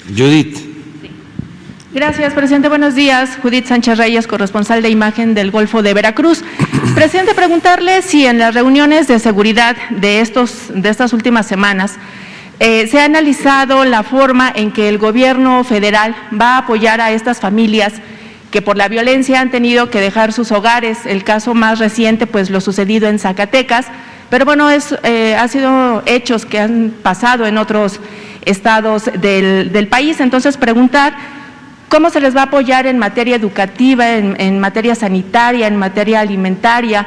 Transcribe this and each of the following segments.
Judith. Gracias, presidente. Buenos días. Judith Sánchez Reyes, corresponsal de Imagen del Golfo de Veracruz. Presidente, preguntarle si en las reuniones de seguridad de estas últimas semanas se ha analizado la forma en que el gobierno federal va a apoyar a estas familias que por la violencia han tenido que dejar sus hogares. El caso más reciente, pues lo sucedido en Zacatecas, pero bueno, ha sido hechos que han pasado en otros estados del país. Entonces, preguntar ¿cómo se les va a apoyar en materia educativa, en materia sanitaria, en materia alimentaria?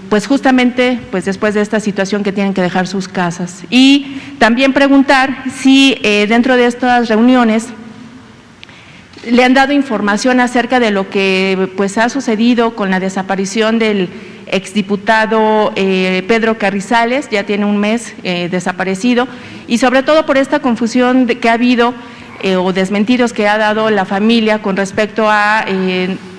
Pues justamente pues después de esta situación que tienen que dejar sus casas. Y también preguntar si dentro de estas reuniones le han dado información acerca de lo que pues ha sucedido con la desaparición del exdiputado Pedro Carrizales. Ya tiene un mes desaparecido, y sobre todo por esta confusión que ha habido o desmentidos que ha dado la familia con respecto a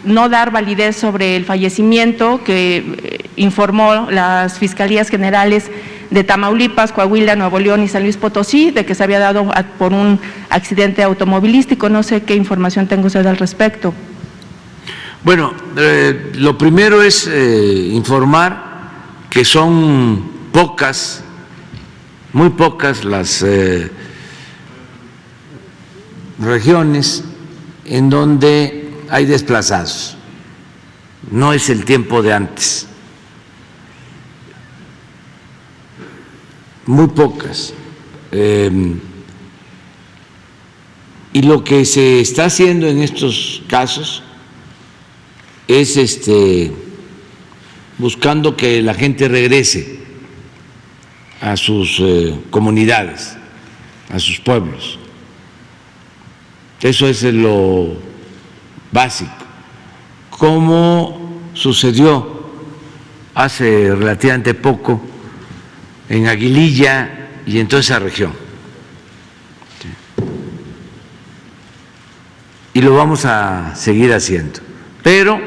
no dar validez sobre el fallecimiento que informó las Fiscalías Generales de Tamaulipas, Coahuila, Nuevo León y San Luis Potosí, de que se había dado por un accidente automovilístico. No sé qué información tenga usted al respecto. Bueno, lo primero es informar que son pocas, muy pocas las regiones en donde hay desplazados. No es el tiempo de antes. Muy pocas. Y lo que se está haciendo en estos casos es buscando que la gente regrese a sus comunidades, a sus pueblos. Eso es lo básico. Como sucedió hace relativamente poco en Aguililla y en toda esa región. Y lo vamos a seguir haciendo. Pero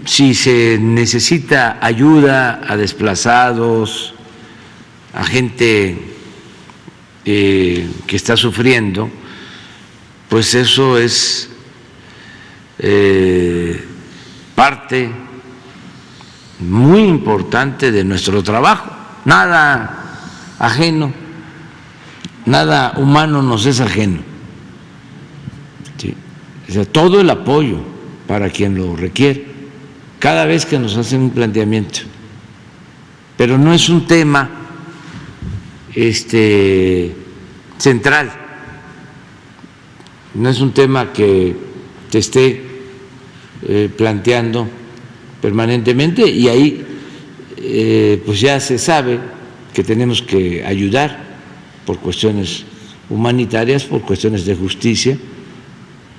si se necesita ayuda a desplazados, a gente que está sufriendo, pues eso es parte muy importante de nuestro trabajo. Nada ajeno, nada humano nos es ajeno. ¿Sí? O sea, todo el apoyo para quien lo requiere, cada vez que nos hacen un planteamiento. Pero no es un tema central, no es un tema que te esté planteando permanentemente, y ahí pues ya se sabe que tenemos que ayudar por cuestiones humanitarias, por cuestiones de justicia,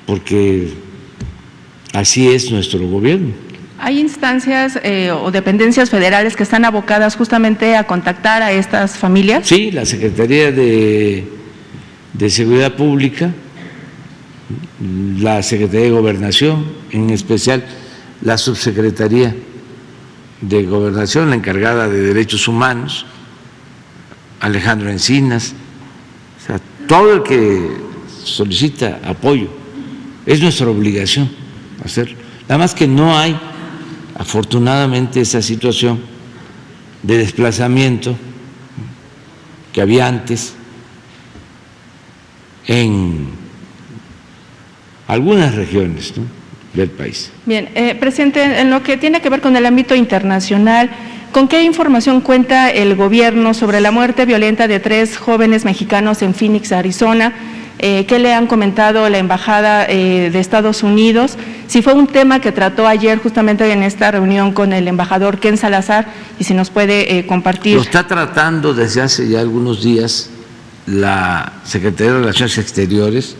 porque así es nuestro gobierno. ¿Hay instancias o dependencias federales que están abocadas justamente a contactar a estas familias? Sí, la Secretaría de Seguridad Pública, la Secretaría de Gobernación, en especial la Subsecretaría de Gobernación, la encargada de Derechos Humanos, Alejandro Encinas. O sea, todo el que solicita apoyo, es nuestra obligación hacerlo. Nada más que no hay, afortunadamente, esa situación de desplazamiento que había antes en algunas regiones, ¿no?, del país. Bien, presidente, en lo que tiene que ver con el ámbito internacional, ¿con qué información cuenta el gobierno sobre la muerte violenta de 3 jóvenes mexicanos en Phoenix, Arizona? ¿Qué le han comentado la Embajada de Estados Unidos? Si fue un tema que trató ayer justamente en esta reunión con el embajador Ken Salazar, y si nos puede compartir. Lo está tratando desde hace ya algunos días la Secretaría de Relaciones Exteriores,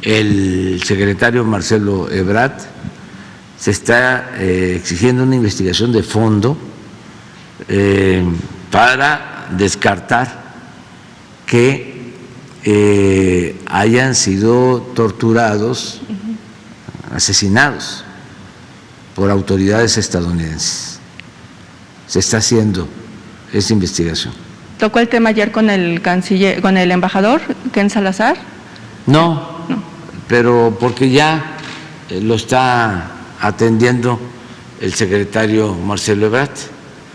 el secretario Marcelo Ebrard. Se está exigiendo una investigación de fondo para descartar que hayan sido torturados, asesinados por autoridades estadounidenses. Se está haciendo esa investigación. ¿Tocó el tema ayer con el canciller, con el embajador, Ken Salazar? No, pero porque ya lo está atendiendo el secretario Marcelo Ebrard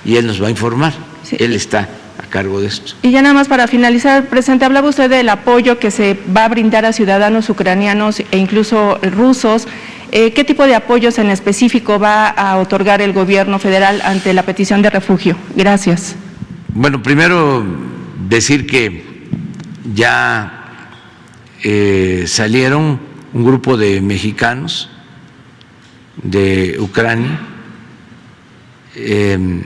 y él nos va a informar. Sí. Él está a cargo de esto. Y ya nada más para finalizar, presidente, hablaba usted del apoyo que se va a brindar a ciudadanos ucranianos e incluso rusos. ¿Qué tipo de apoyos en específico va a otorgar el gobierno federal ante la petición de refugio? Gracias. Bueno, primero decir que ya salieron un grupo de mexicanos de Ucrania. Ese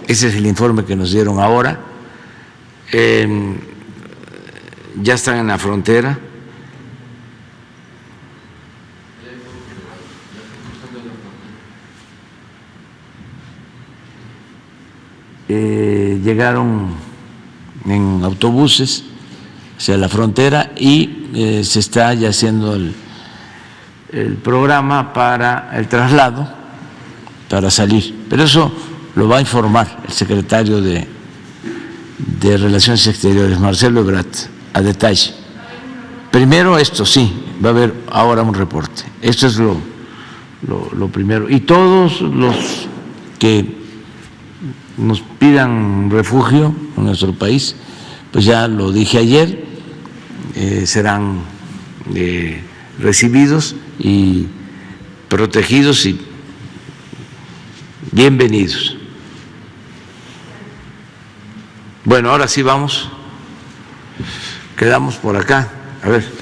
es el informe que nos dieron ahora. Ya están en la frontera. Llegaron en autobuses hacia la frontera y se está ya haciendo el programa para el traslado, para salir. Pero eso lo va a informar el secretario de Relaciones Exteriores, Marcelo Ebrard, a detalle. Primero esto, sí, va a haber ahora un reporte. Esto es lo primero. Y todos los que nos pidan refugio en nuestro país, pues ya lo dije ayer, serán recibidos y protegidos y bienvenidos. Bueno, ahora sí vamos, quedamos por acá, a ver.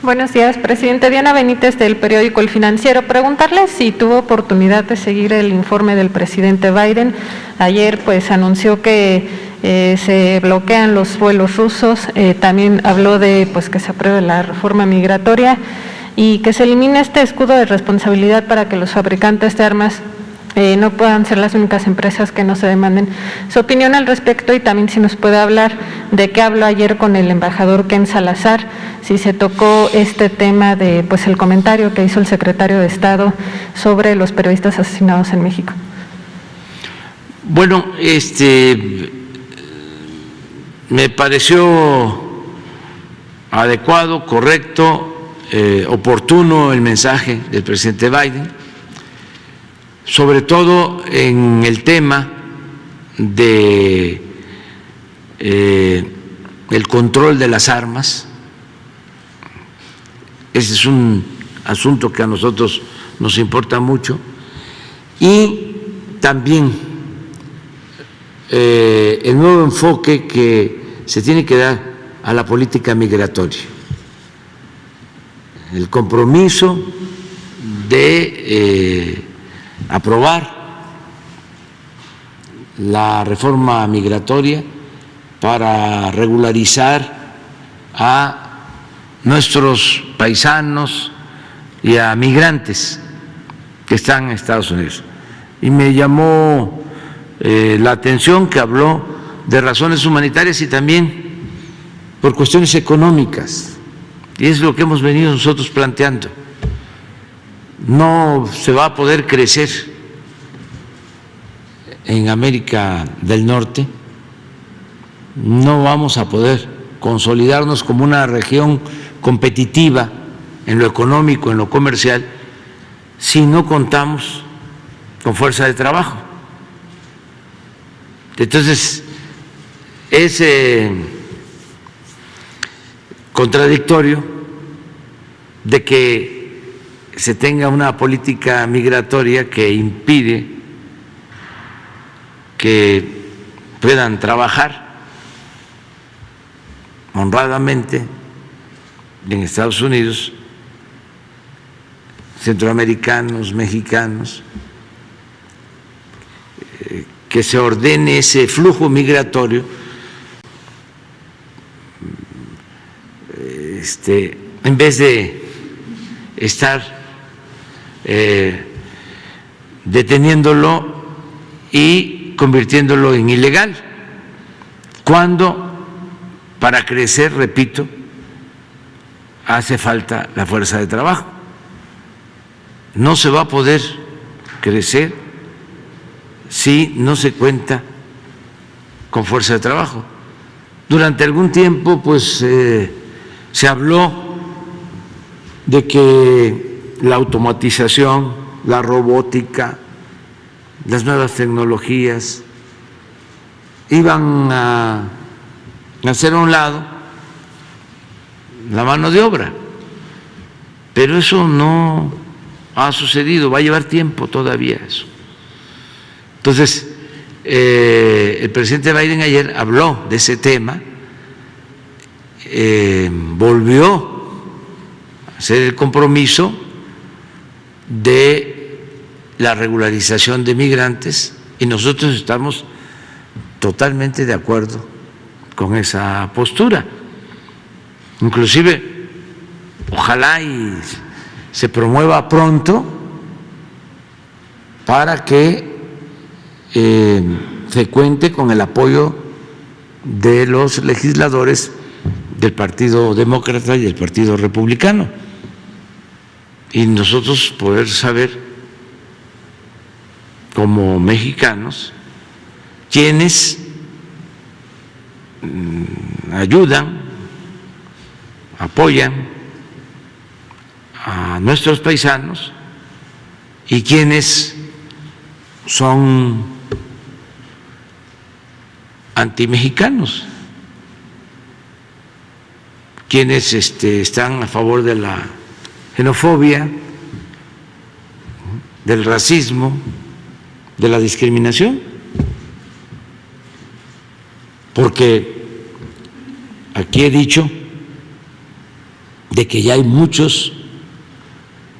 Buenos días, presidente. Diana Benítez, del periódico El Financiero. Preguntarle si tuvo oportunidad de seguir el informe del presidente Biden. Ayer pues anunció que se bloquean los vuelos rusos, también habló de pues que se apruebe la reforma migratoria y que se elimine este escudo de responsabilidad para que los fabricantes de armas no puedan ser las únicas empresas que no se demanden. Su opinión al respecto y también si nos puede hablar de qué habló ayer con el embajador Ken Salazar, si se tocó este tema de pues el comentario que hizo el secretario de Estado sobre los periodistas asesinados en México. Bueno, me pareció adecuado, correcto, oportuno el mensaje del presidente Biden, sobre todo en el tema de el control de las armas. Ese es un asunto que a nosotros nos importa mucho, y también el nuevo enfoque que se tiene que dar a la política migratoria, el compromiso de aprobar la reforma migratoria para regularizar a nuestros paisanos y a migrantes que están en Estados Unidos. Y me llamó la atención que habló de razones humanitarias y también por cuestiones económicas, y es lo que hemos venido nosotros planteando. No se va a poder crecer en América del Norte, no vamos a poder consolidarnos como una región competitiva en lo económico, en lo comercial, si no contamos con fuerza de trabajo. Entonces, es contradictorio de que se tenga una política migratoria que impide que puedan trabajar honradamente en Estados Unidos centroamericanos, mexicanos, que se ordene ese flujo migratorio en vez de estar deteniéndolo y convirtiéndolo en ilegal, cuando para crecer, repito, hace falta la fuerza de trabajo. No se va a poder crecer si no se cuenta con fuerza de trabajo. Durante algún tiempo, pues, se habló de que la automatización, la robótica, las nuevas tecnologías iban a hacer a un lado la mano de obra, pero eso no ha sucedido, va a llevar tiempo todavía eso. Entonces, el presidente Biden ayer habló de ese tema, volvió a hacer el compromiso de la regularización de migrantes y nosotros estamos totalmente de acuerdo con esa postura. Inclusive, ojalá y se promueva pronto para que se cuente con el apoyo de los legisladores del Partido Demócrata y del Partido Republicano y nosotros poder saber como mexicanos quiénes ayudan, apoyan a nuestros paisanos y quiénes son antimexicanos, quienes están a favor de la xenofobia, del racismo, de la discriminación, porque aquí he dicho de que ya hay muchos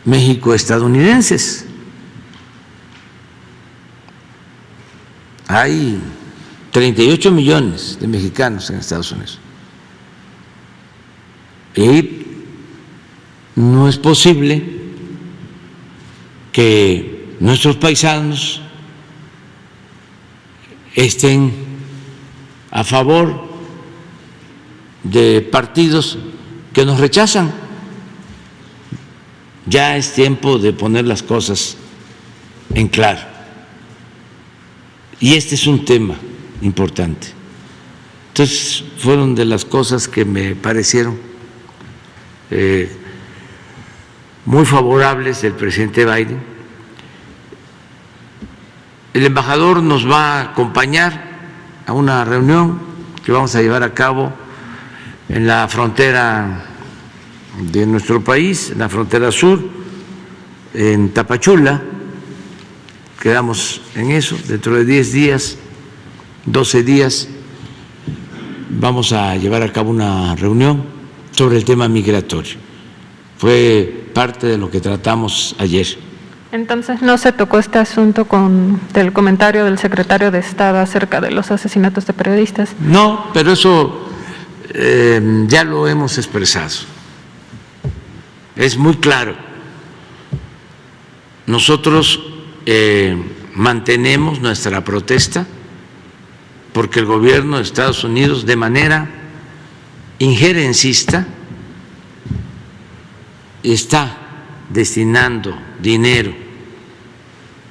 mexicoestadounidenses, hay 38 millones de mexicanos en Estados Unidos. Y no es posible que nuestros paisanos estén a favor de partidos que nos rechazan. Ya es tiempo de poner las cosas en claro. Y este es un tema importante. Entonces, fueron de las cosas que me parecieron muy favorables del presidente Biden. El embajador nos va a acompañar a una reunión que vamos a llevar a cabo en la frontera de nuestro país, en la frontera sur, en Tapachula. Quedamos en eso, dentro de 10 días, 12 días, vamos a llevar a cabo una reunión sobre el tema migratorio. Fue parte de lo que tratamos ayer. Entonces, ¿no se tocó este asunto del comentario del secretario de Estado acerca de los asesinatos de periodistas? No, pero eso ya lo hemos expresado. Es muy claro. Nosotros mantenemos nuestra protesta porque el gobierno de Estados Unidos, de manera injerencista, está destinando dinero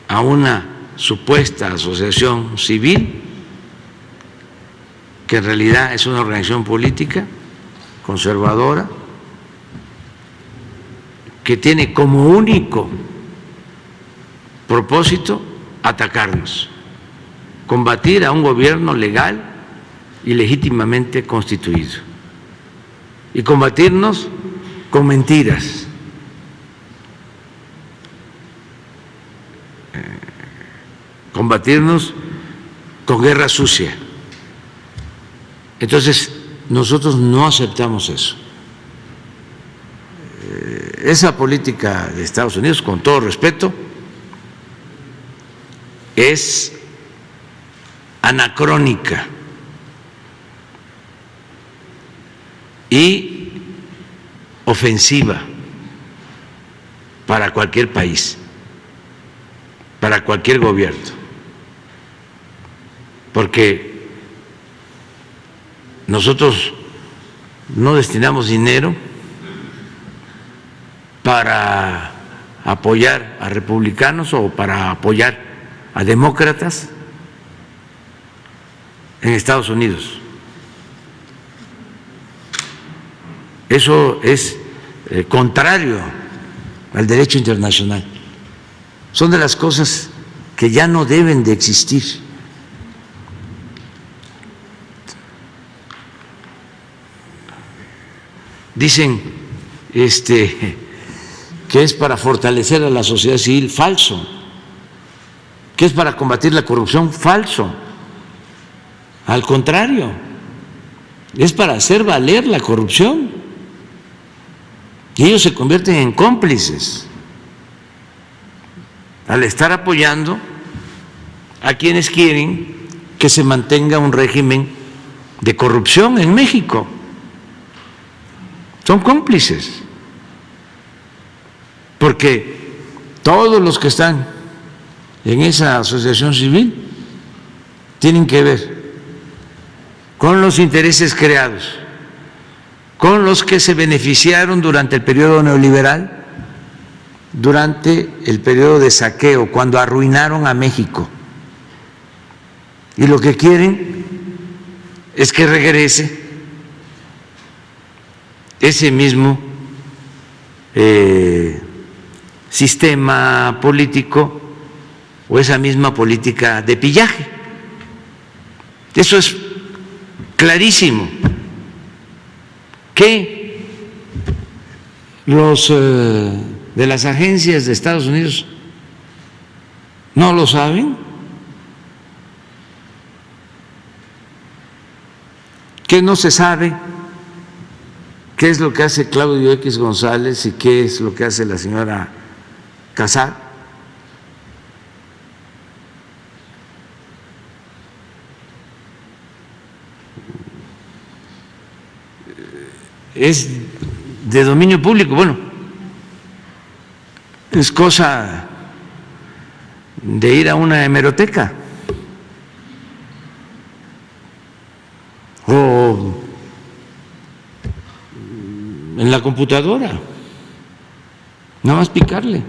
a una supuesta asociación civil que en realidad es una organización política conservadora que tiene como único propósito atacarnos, combatir a un gobierno legal y legítimamente constituido y combatirnos con mentiras, combatirnos con guerra sucia. Entonces, nosotros no aceptamos eso. Esa política de Estados Unidos, con todo respeto, es anacrónica y ofensiva para cualquier país, para cualquier gobierno, porque nosotros no destinamos dinero para apoyar a republicanos o para apoyar a demócratas en Estados Unidos. Eso es contrario al derecho internacional. Son de las cosas que ya no deben de existir. Dicen que es para fortalecer a la sociedad civil, falso. Que es para combatir la corrupción, falso. Al contrario, es para hacer valer la corrupción. Y ellos se convierten en cómplices al estar apoyando a quienes quieren que se mantenga un régimen de corrupción en México. Son cómplices, porque todos los que están en esa asociación civil tienen que ver con los intereses creados, con los que se beneficiaron durante el periodo neoliberal, durante el periodo de saqueo, cuando arruinaron a México. Y lo que quieren es que regrese ese mismo sistema político o esa misma política de pillaje. Eso es clarísimo. Que los de las agencias de Estados Unidos no lo saben, que no se sabe qué es lo que hace Claudio X González y qué es lo que hace la señora Casar. Es de dominio público. Bueno, es cosa de ir a una hemeroteca o en la computadora, nada más picarle.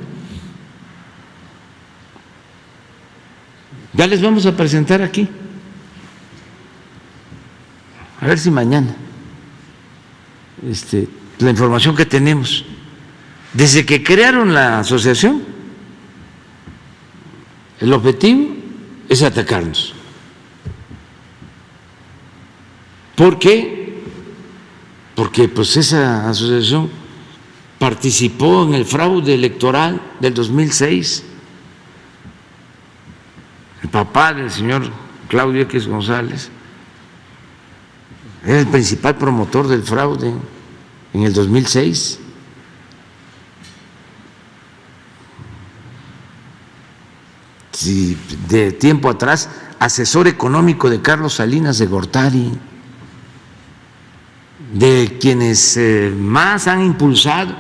Ya les vamos a presentar aquí, a ver si mañana, la información que tenemos. Desde que crearon la asociación, el objetivo es atacarnos. ¿Por qué? Porque pues esa asociación participó en el fraude electoral del 2006. El papá del señor Claudio X González era el principal promotor del fraude en el 2006. Sí, de tiempo atrás, asesor económico de Carlos Salinas de Gortari, de quienes más han impulsado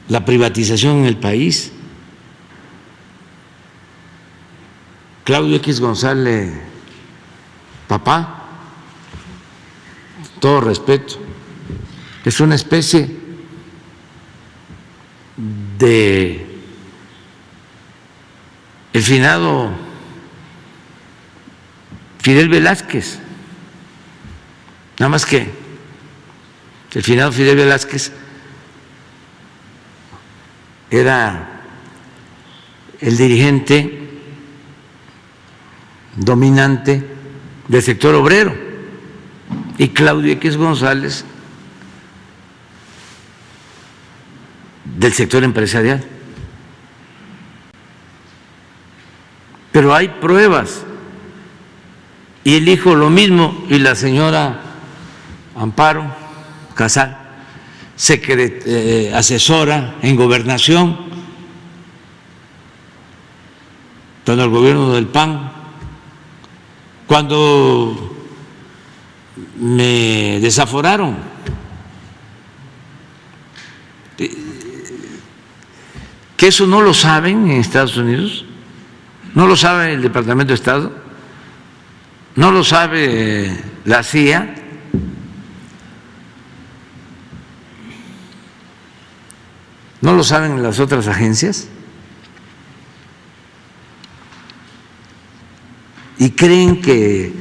la privatización en el país. Claudio X González, papá, todo respeto, es una especie de el finado Fidel Velázquez. Nada más que el finado Fidel Velázquez era el dirigente dominante del sector obrero y Claudio X González del sector empresarial. Pero hay pruebas, y el hijo lo mismo, y la señora Amparo Casal, asesora en gobernación, cuando el gobierno del PAN, cuando me desaforaron, que eso no lo saben en Estados Unidos, no lo sabe el Departamento de Estado, no lo sabe la CIA. ¿No lo saben las otras agencias? y creen que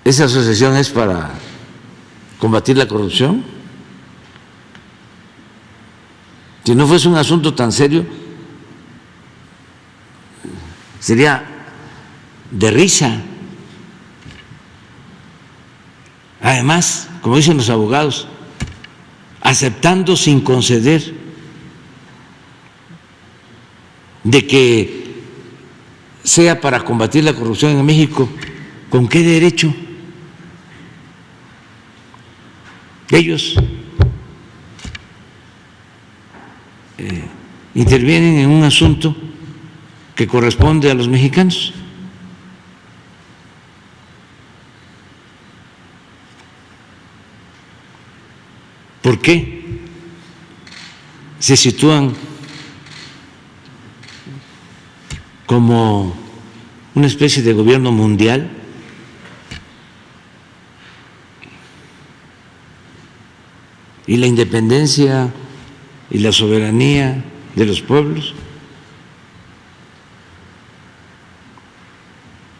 esa asociación es para combatir la corrupción. Si no fuese un asunto tan serio, sería de risa. Además, como dicen los abogados, aceptando sin conceder de que sea para combatir la corrupción en México, ¿con qué derecho? Ellos intervienen en un asunto que corresponde a los mexicanos. ¿Por qué se sitúan como una especie de gobierno mundial? Y la independencia y la soberanía de los pueblos.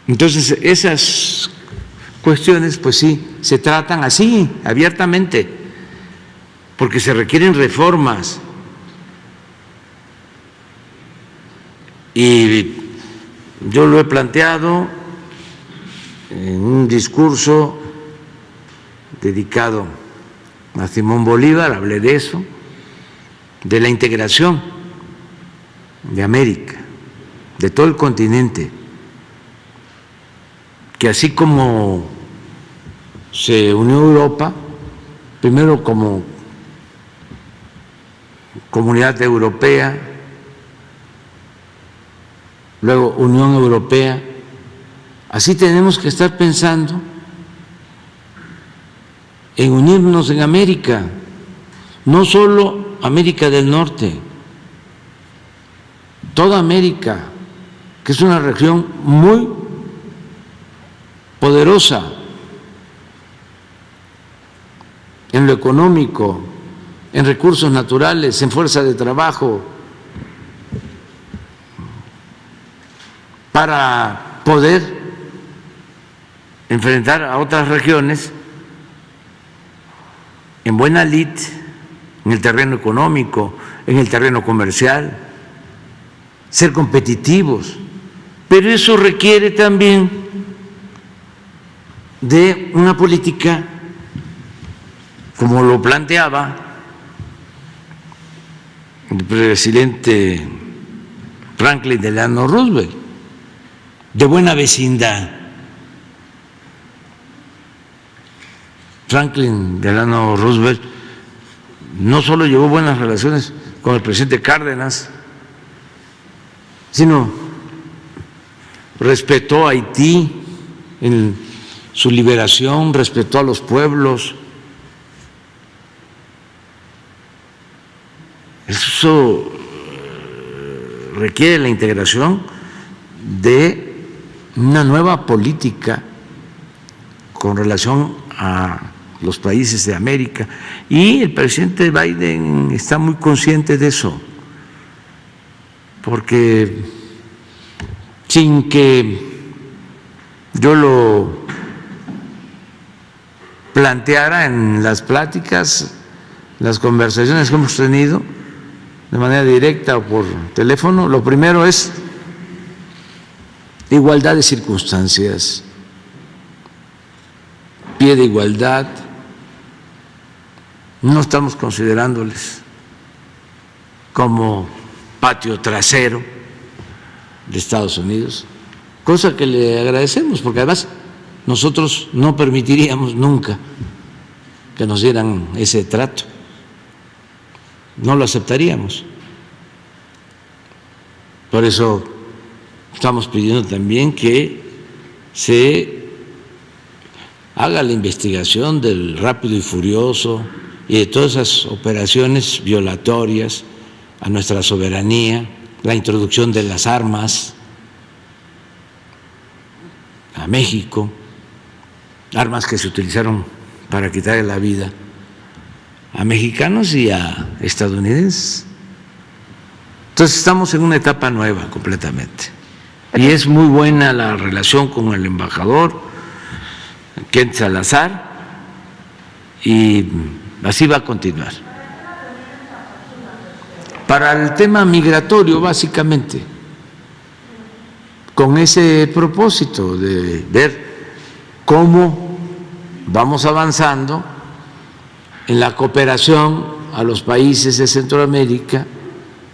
Entonces, esas cuestiones, pues sí, se tratan así, abiertamente, porque se requieren reformas. Y yo lo he planteado en un discurso dedicado a Simón Bolívar, hablé de eso, de la integración de América, de todo el continente, que así como se unió Europa, primero como Comunidad Europea, luego Unión Europea, así tenemos que estar pensando en unirnos en América, no solo América del Norte, toda América, que es una región muy poderosa en lo económico, en recursos naturales, en fuerza de trabajo, para poder enfrentar a otras regiones en buena lid, en el terreno económico, en el terreno comercial, ser competitivos. Pero eso requiere también de una política, como lo planteaba el presidente Franklin Delano Roosevelt, de buena vecindad. Franklin Delano Roosevelt no solo llevó buenas relaciones con el presidente Cárdenas, sino respetó a Haití en su liberación, respetó a los pueblos. Eso requiere la integración de una nueva política con relación a los países de América, y el presidente Biden está muy consciente de eso, porque sin que yo lo planteara en las pláticas, las conversaciones que hemos tenido de manera directa o por teléfono, lo primero es igualdad de circunstancias, pie de igualdad. No estamos considerándoles como patio trasero de Estados Unidos, cosa que le agradecemos, porque además nosotros no permitiríamos nunca que nos dieran ese trato, no lo aceptaríamos. Por eso estamos pidiendo también que se haga la investigación del Rápido y Furioso y de todas esas operaciones violatorias a nuestra soberanía, la introducción de las armas a México, armas que se utilizaron para quitarle la vida a mexicanos y a estadounidenses. Entonces estamos en una etapa nueva completamente. Y es muy buena la relación con el embajador Kent Salazar y así va a continuar. Para el tema migratorio, básicamente, con ese propósito de ver cómo vamos avanzando en la cooperación a los países de Centroamérica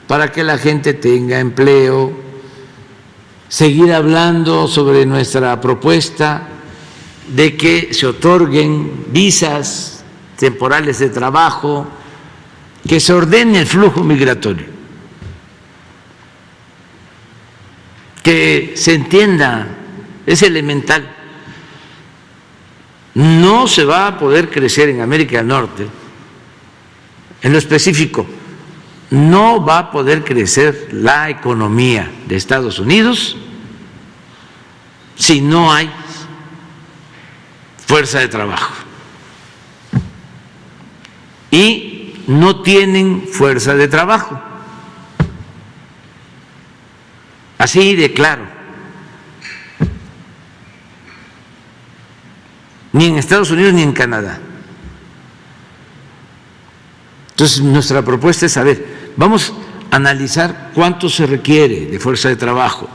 para que la gente tenga empleo, seguir hablando sobre nuestra propuesta de que se otorguen visas temporales de trabajo, que se ordene el flujo migratorio, que se entienda, es elemental. No se va a poder crecer en América del Norte, en lo específico, no va a poder crecer la economía de Estados Unidos si no hay fuerza de trabajo. Y no tienen fuerza de trabajo. Así de claro. Ni en Estados Unidos ni en Canadá. Entonces, nuestra propuesta es, a ver, vamos a analizar cuánto se requiere de fuerza de trabajo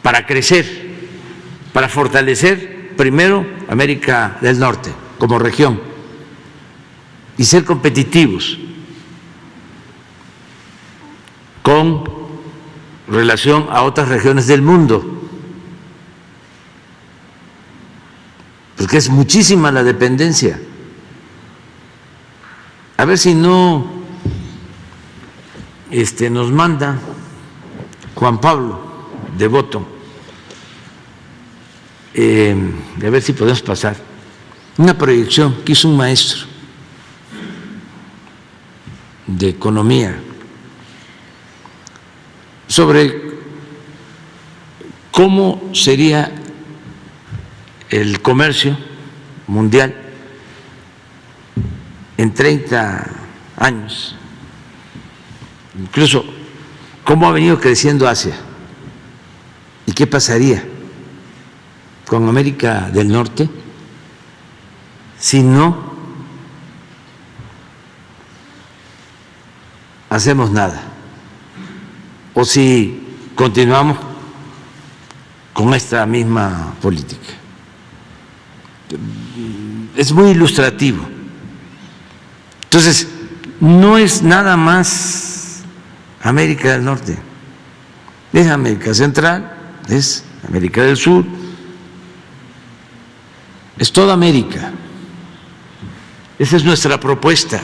para crecer, para fortalecer primero América del Norte como región y ser competitivos con relación a otras regiones del mundo, porque es muchísima la dependencia. A ver si no nos manda Juan Pablo Devoto, a ver si podemos pasar una proyección que hizo un maestro de economía sobre cómo sería el comercio mundial en 30 años, incluso cómo ha venido creciendo Asia y qué pasaría con América del Norte si no hacemos nada o si continuamos con esta misma política. Es muy ilustrativo. Entonces, no es nada más América del Norte, es América Central, es América del Sur, es toda América. Esa es nuestra propuesta.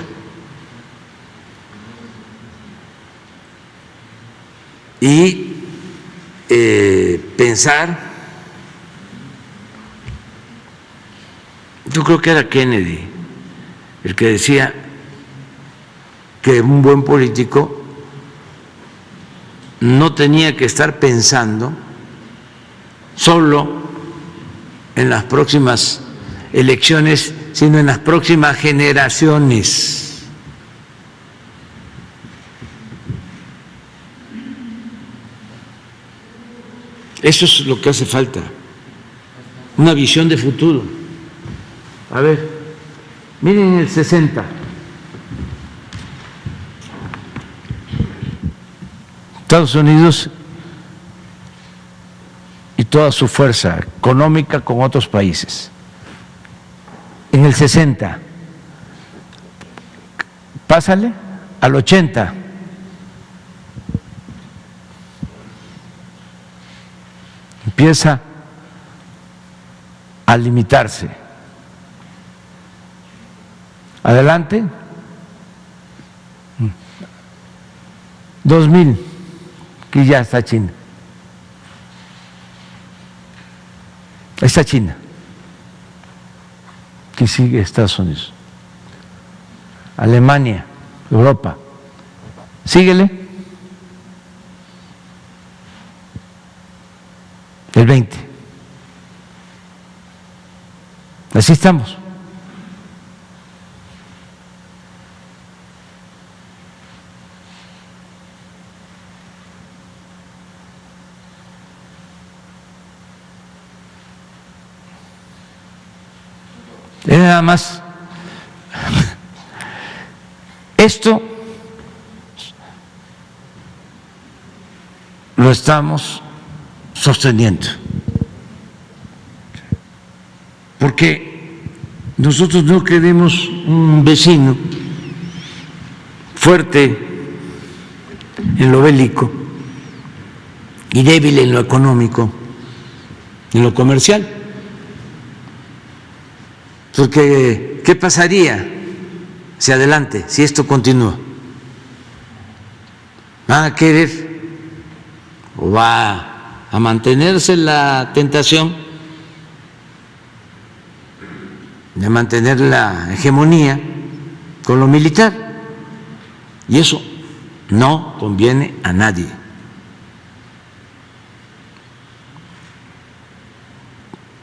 Y pensar, yo creo que era Kennedy el que decía que un buen político no tenía que estar pensando solo en las próximas elecciones, sino en las próximas generaciones. Eso es lo que hace falta, una visión de futuro. A ver, miren el 60. Estados Unidos y toda su fuerza económica con otros países. En el 60, pásale al 80. Empieza a limitarse. Adelante. 2000, que ya está China. Está China, que sigue Estados Unidos. Alemania, Europa. Síguele. El 20. Así estamos. Nada más, esto lo estamos sosteniendo, porque nosotros no queremos un vecino fuerte en lo bélico y débil en lo económico, en lo comercial. Porque, ¿qué pasaría hacia adelante si esto continúa? ¿Van a querer o va a mantenerse la tentación de mantener la hegemonía con lo militar? Y eso no conviene a nadie.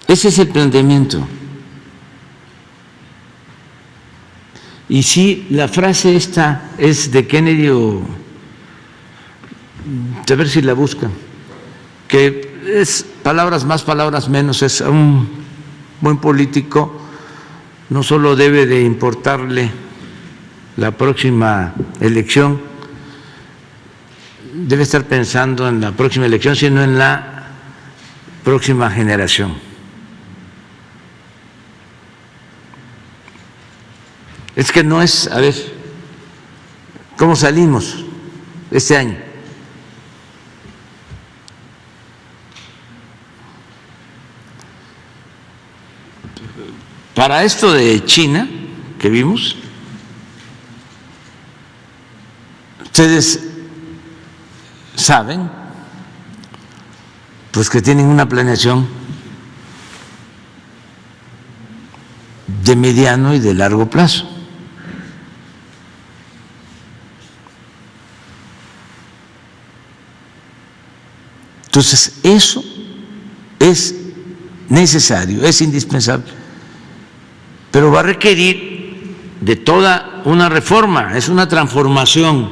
Ese es el planteamiento. Y sí, la frase esta es de Kennedy o a ver si la buscan, que es palabras más, palabras menos, es a un buen político no solo debe de importarle la próxima elección, debe estar pensando en la próxima elección, sino en la próxima generación. Es que no es, a ver, ¿cómo salimos este año? Para esto de China que vimos, ustedes saben, pues que tienen una planeación de mediano y de largo plazo. Entonces, eso es necesario, es indispensable, pero va a requerir de toda una reforma, es una transformación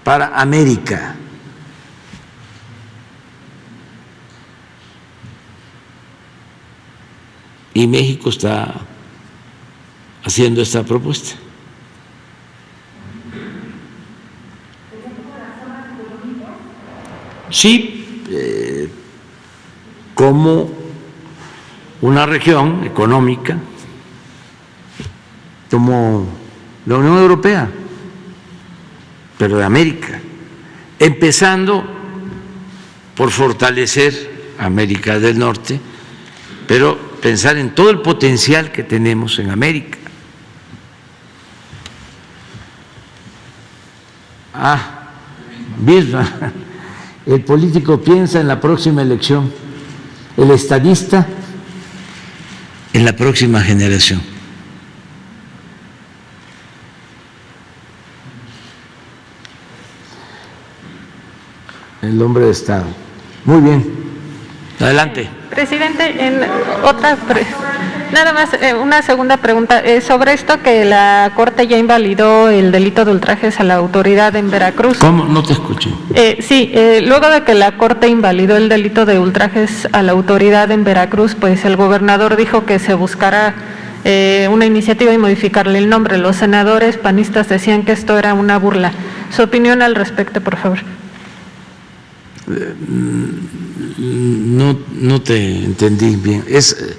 para América. Y México está haciendo esta propuesta. Sí, como una región económica, como la Unión Europea, pero de América, empezando por fortalecer América del Norte, pero pensar en todo el potencial que tenemos en América. Bismarck, el político piensa en la próxima elección, el estadista en la próxima generación. El hombre de Estado. Muy bien. Adelante. Presidente, nada más una segunda pregunta. Sobre esto que la Corte ya invalidó el delito de ultrajes a la autoridad en Veracruz. ¿Cómo? No te escuché. Sí, luego de que la Corte invalidó el delito de ultrajes a la autoridad en Veracruz, pues el gobernador dijo que se buscará una iniciativa y modificarle el nombre. Los senadores panistas decían que esto era una burla. Su opinión al respecto, por favor. No te entendí bien. ¿Es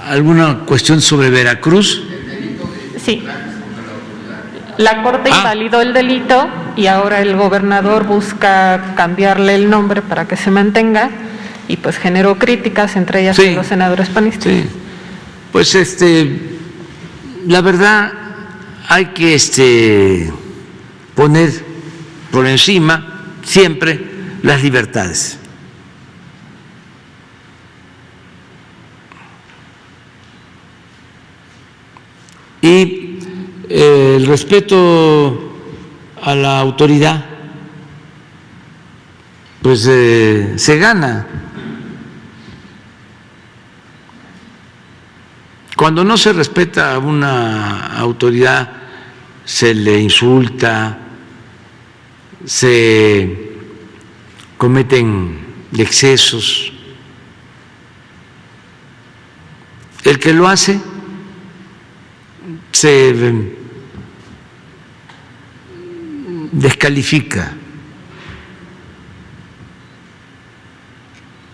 alguna cuestión sobre Veracruz? Sí. La Corte invalidó el delito y ahora el gobernador busca cambiarle el nombre para que se mantenga y pues generó críticas, entre ellas de los senadores panistas. Sí. Pues la verdad hay que poner por encima siempre las libertades. Y el respeto a la autoridad, pues se gana. Cuando no se respeta a una autoridad, se le insulta, se cometen excesos. el que lo hace se descalifica.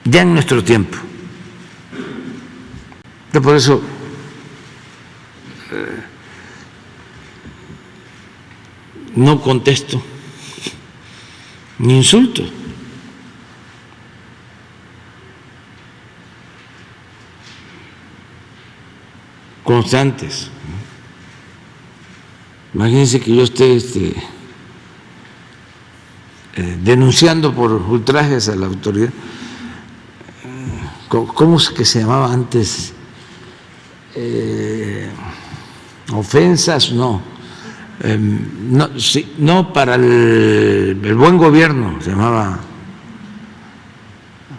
Ya en nuestro tiempo. Yo por eso no contesto ni insulto. Constantes. Imagínense que yo esté denunciando por ultrajes a la autoridad. ¿Cómo es que se llamaba antes? Ofensas, no. No, para el buen gobierno, se llamaba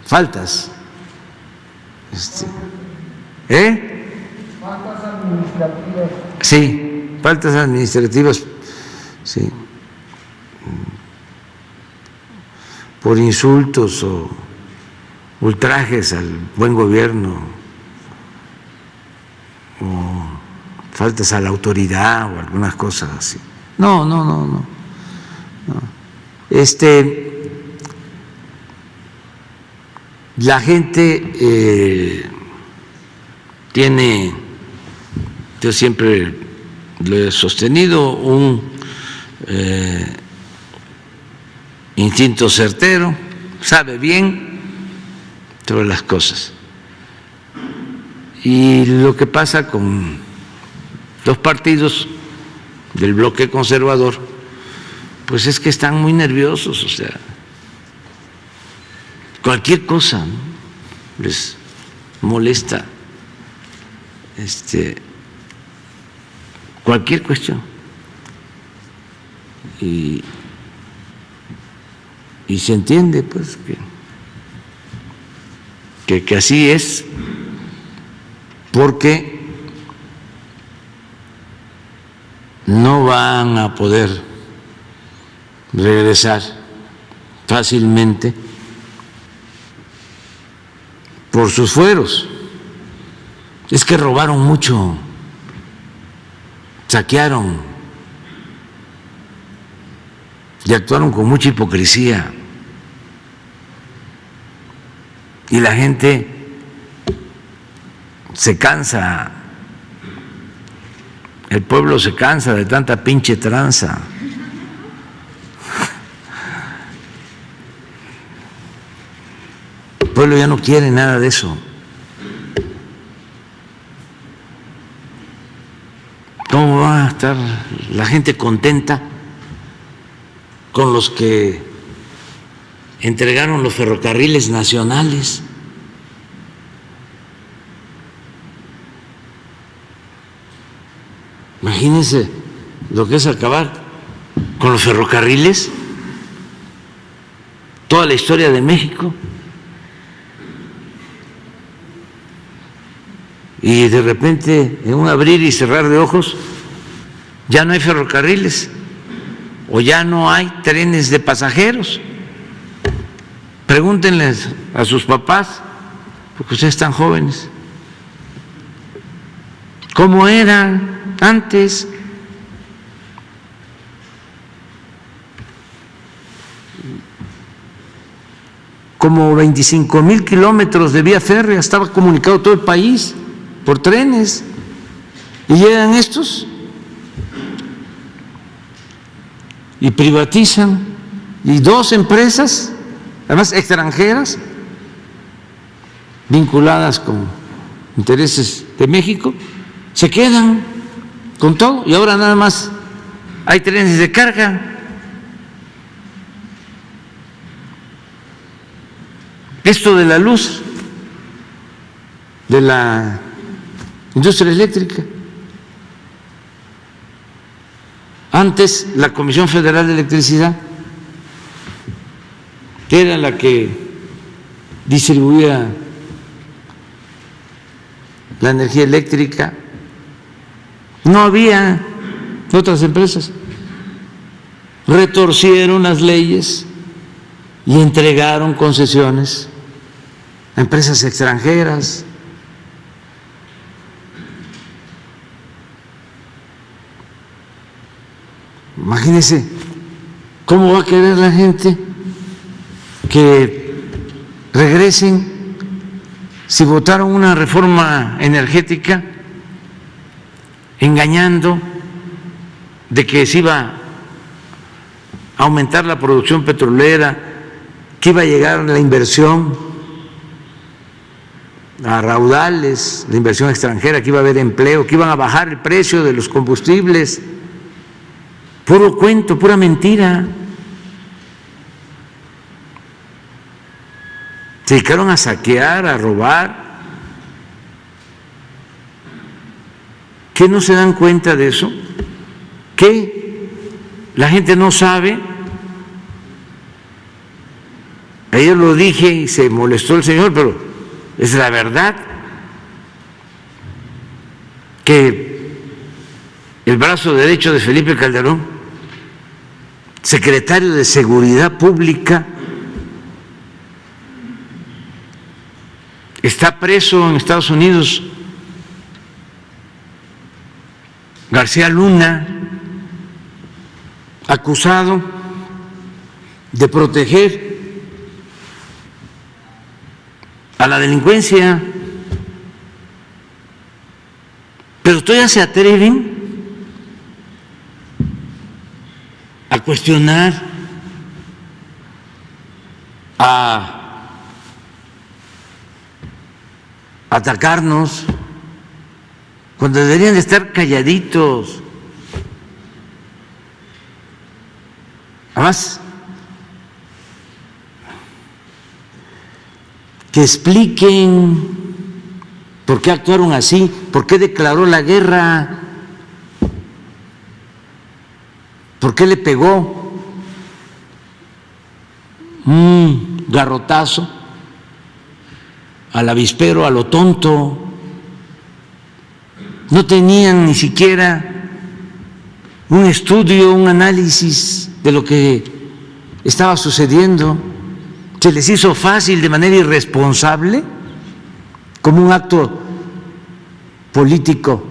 faltas. Faltas administrativas. Sí, faltas administrativas, sí. Por insultos o ultrajes al buen gobierno o faltas a la autoridad o algunas cosas así. No. La gente tiene, yo siempre lo he sostenido, un instinto certero, sabe bien sobre las cosas. Y lo que pasa con los partidos del bloque conservador, pues es que están muy nerviosos, o sea, cualquier cosa, ¿no?, les molesta, cualquier cuestión. Y se entiende, pues, que así es, porque no van a poder regresar fácilmente por sus fueros. Es que robaron mucho, saquearon y actuaron con mucha hipocresía. Y la gente se cansa, el pueblo se cansa de tanta pinche tranza. El pueblo ya no quiere nada de eso. ¿Cómo va a estar la gente contenta con los que entregaron los ferrocarriles nacionales? Imagínense lo que es acabar con los ferrocarriles, toda la historia de México, y de repente, en un abrir y cerrar de ojos, ya no hay ferrocarriles o ya no hay trenes de pasajeros. Pregúntenles a sus papás, porque ustedes están jóvenes, ¿cómo eran antes? Como 25,000 kilómetros de vía férrea, estaba comunicado todo el país por trenes, y llegan estos y privatizan, y dos empresas, además extranjeras, vinculadas con intereses de México, se quedan con todo, y ahora nada más hay trenes de carga. Esto de la luz, de la industria eléctrica. Antes la Comisión Federal de Electricidad, que era la que distribuía la energía eléctrica, no había otras empresas. Retorcieron las leyes y entregaron concesiones a empresas extranjeras. imagínense, ¿cómo va a querer la gente que regresen si votaron una reforma energética engañando de que se iba a aumentar la producción petrolera, que iba a llegar la inversión a raudales, la inversión extranjera, que iba a haber empleo, que iban a bajar el precio de los combustibles? Puro cuento, pura mentira. Se dedicaron a saquear, a robar. ¿Qué no se dan cuenta de eso? ¿Qué la gente no sabe? Ayer lo dije y se molestó el señor, pero es la verdad que el brazo derecho de Felipe Calderón, secretario de Seguridad Pública, está preso en Estados Unidos. García Luna, acusado de proteger a la delincuencia, pero todavía se atreven a cuestionar, a atacarnos, cuando deberían de estar calladitos. Además, que expliquen por qué actuaron así, por qué declaró la guerra, por qué le pegó un garrotazo al avispero, a lo tonto. No tenían ni siquiera un estudio, un análisis de lo que estaba sucediendo. Se les hizo fácil, de manera irresponsable, como un acto político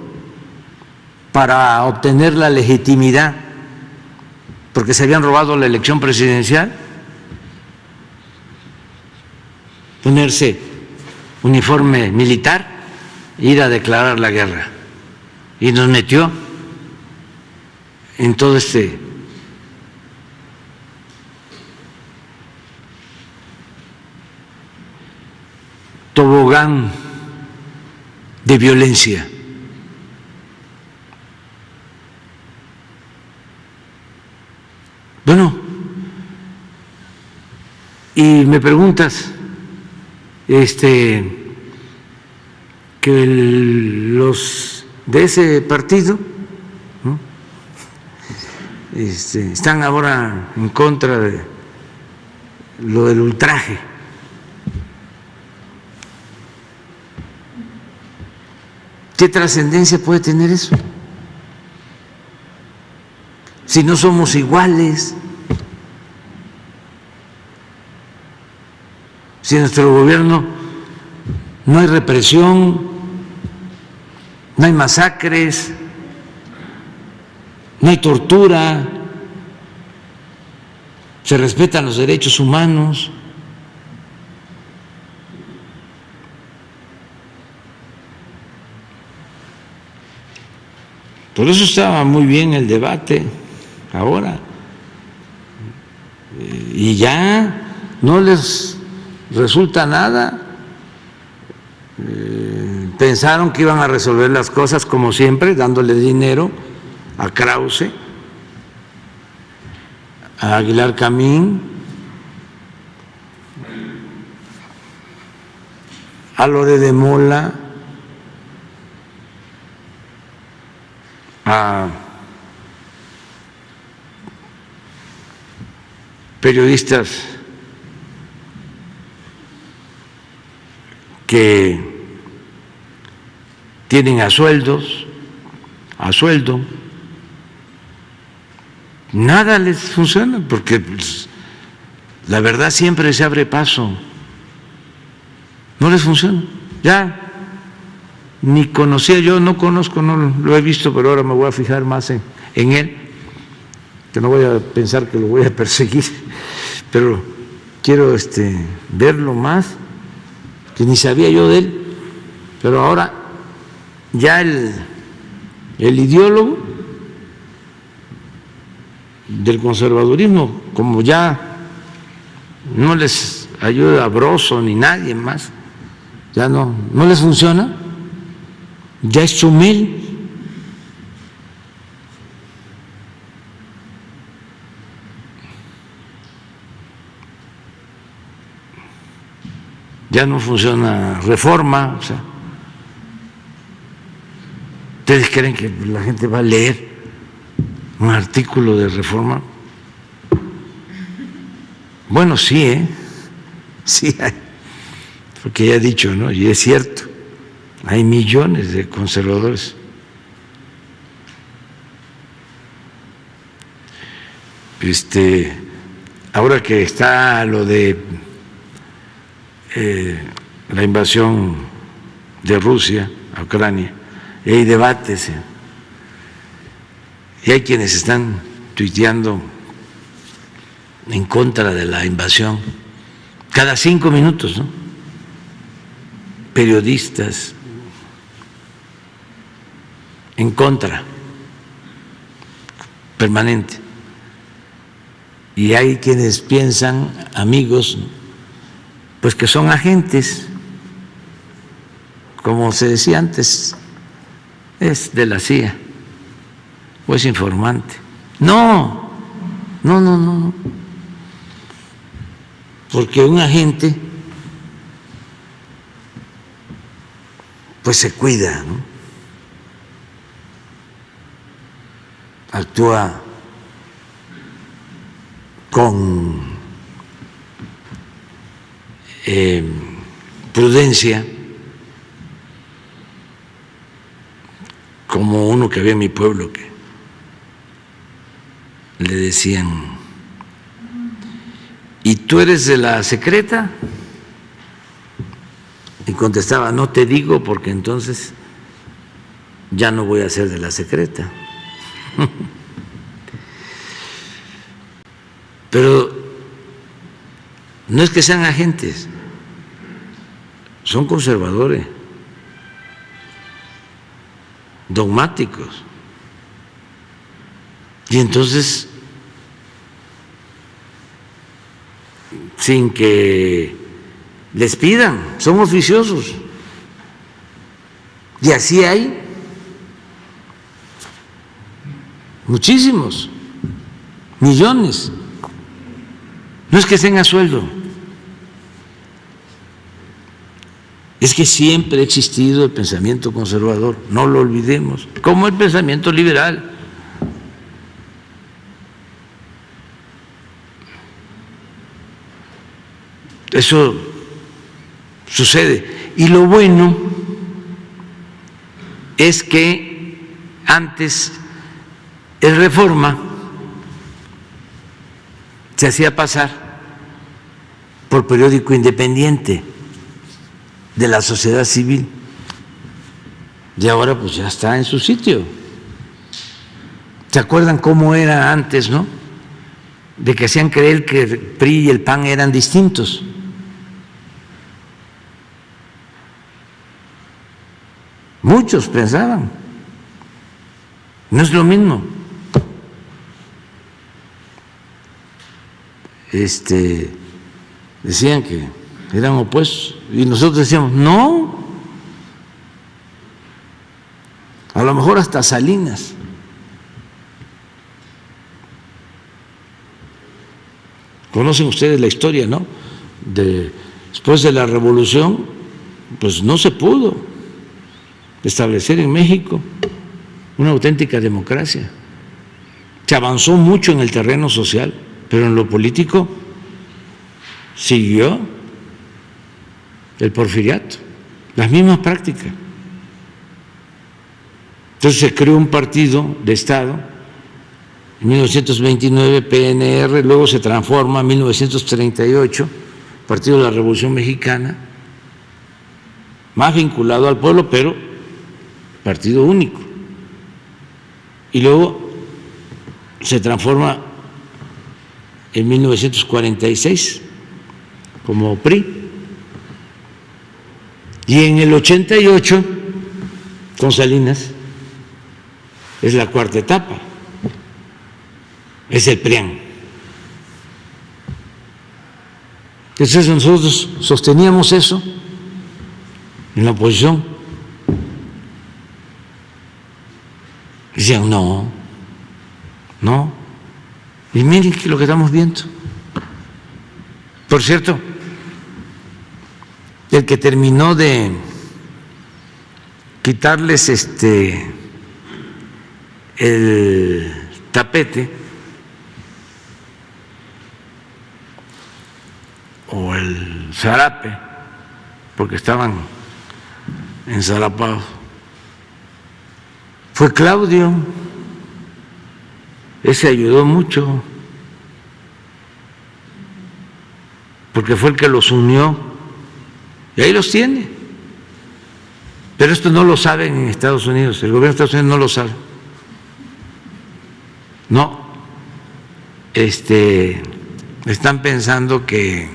para obtener la legitimidad, porque se habían robado la elección presidencial, ponerse uniforme militar e ir a declarar la guerra. Y nos metió en todo este tobogán de violencia. Bueno, y me preguntas, que los de ese partido, ¿no?, están ahora en contra de lo del ultraje. ¿Qué trascendencia puede tener eso? Si no somos iguales, si en nuestro gobierno no hay represión, no hay masacres, no hay tortura, se respetan los derechos humanos. Por eso estaba muy bien el debate ahora. Y ya no les resulta nada. Pensaron que iban a resolver las cosas como siempre, dándole dinero a Krause, a Aguilar Camín, a Lore de Mola, a periodistas que tienen a sueldo, nada les funciona, porque pues, la verdad siempre se abre paso, no les funciona. Ya ni conocía, yo no conozco, no lo he visto, pero ahora me voy a fijar más en él. que no voy a pensar que lo voy a perseguir, pero quiero verlo más, que ni sabía yo de él, pero ahora ya el ideólogo del conservadurismo, como ya no les ayuda a Broso ni nadie más, ya no les funciona, ya es Chumel. Ya no funciona Reforma, o sea, ¿ustedes creen que la gente va a leer un artículo de Reforma? Bueno, sí, sí hay, porque ya he dicho, ¿no? Y es cierto, hay millones de conservadores. Ahora que está lo de la invasión de Rusia a Ucrania, y hay debates, y hay quienes están tuiteando en contra de la invasión cada 5 minutos, ¿no? Periodistas en contra, permanente. Y hay quienes piensan, amigos, pues que son agentes, como se decía antes, es de la CIA o es informante. No, porque un agente pues se cuida, ¿no? Actúa con prudencia, como uno que había en mi pueblo que le decían: ¿y tú eres de la secreta? Y contestaba: no te digo, porque entonces ya no voy a ser de la secreta. Pero no es que sean agentes, son conservadores, dogmáticos. Y entonces, sin que les pidan, son oficiosos. Y así hay muchísimos, millones. No es que estén a sueldo, es que siempre ha existido el pensamiento conservador, no lo olvidemos, como el pensamiento liberal. Eso sucede. Y lo bueno es que antes el Reforma se hacía pasar por periódico independiente de la sociedad civil, y ahora pues ya está en su sitio. ¿Se acuerdan cómo era antes, no? De que hacían creer que el PRI y el PAN eran distintos. Muchos pensaban, no es lo mismo. Decían que eran opuestos y nosotros decíamos no, a lo mejor hasta Salinas. Conocen ustedes la historia, ¿no? Después de la revolución, pues no se pudo establecer en México una auténtica democracia. Se avanzó mucho en el terreno social, pero en lo político siguió el porfiriato, las mismas prácticas. Entonces se creó un partido de Estado en 1929, PNR, luego se transforma en 1938, Partido de la Revolución Mexicana, más vinculado al pueblo, pero partido único. Y luego se transforma en 1946 como PRI, y en el 88 con Salinas es la cuarta etapa, es el PRIAN. Entonces nosotros sosteníamos eso en la oposición. Decían, no, y miren lo que estamos viendo. Por cierto, el que terminó de quitarles el tapete o el zarape, porque estaban enzarapados, fue Claudio. Ese ayudó mucho, porque fue el que los unió, y ahí los tiene. Pero esto no lo saben en Estados Unidos, el gobierno de Estados Unidos no lo sabe. No, están pensando que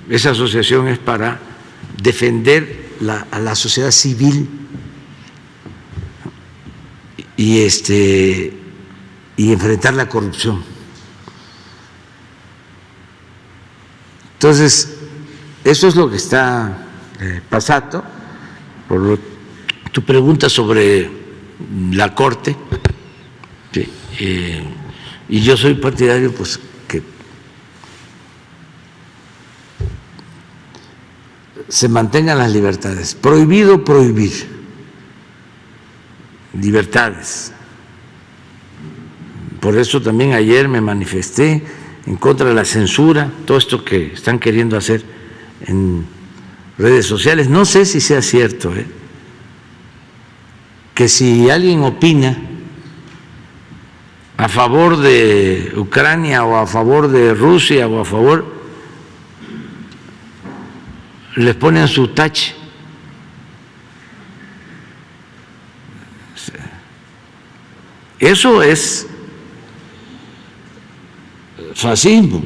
esa asociación es para defender a la sociedad civil y enfrentar la corrupción. Entonces, eso es lo que está pasando. Tu pregunta sobre la Corte, sí, y yo soy partidario, pues, que se mantengan las libertades. Prohibido prohibir libertades. Por eso también ayer me manifesté en contra de la censura, todo esto que están queriendo hacer en redes sociales. No sé si sea cierto, que si alguien opina a favor de Ucrania o a favor de Rusia o a favor, les ponen su tache. Eso es fascismo.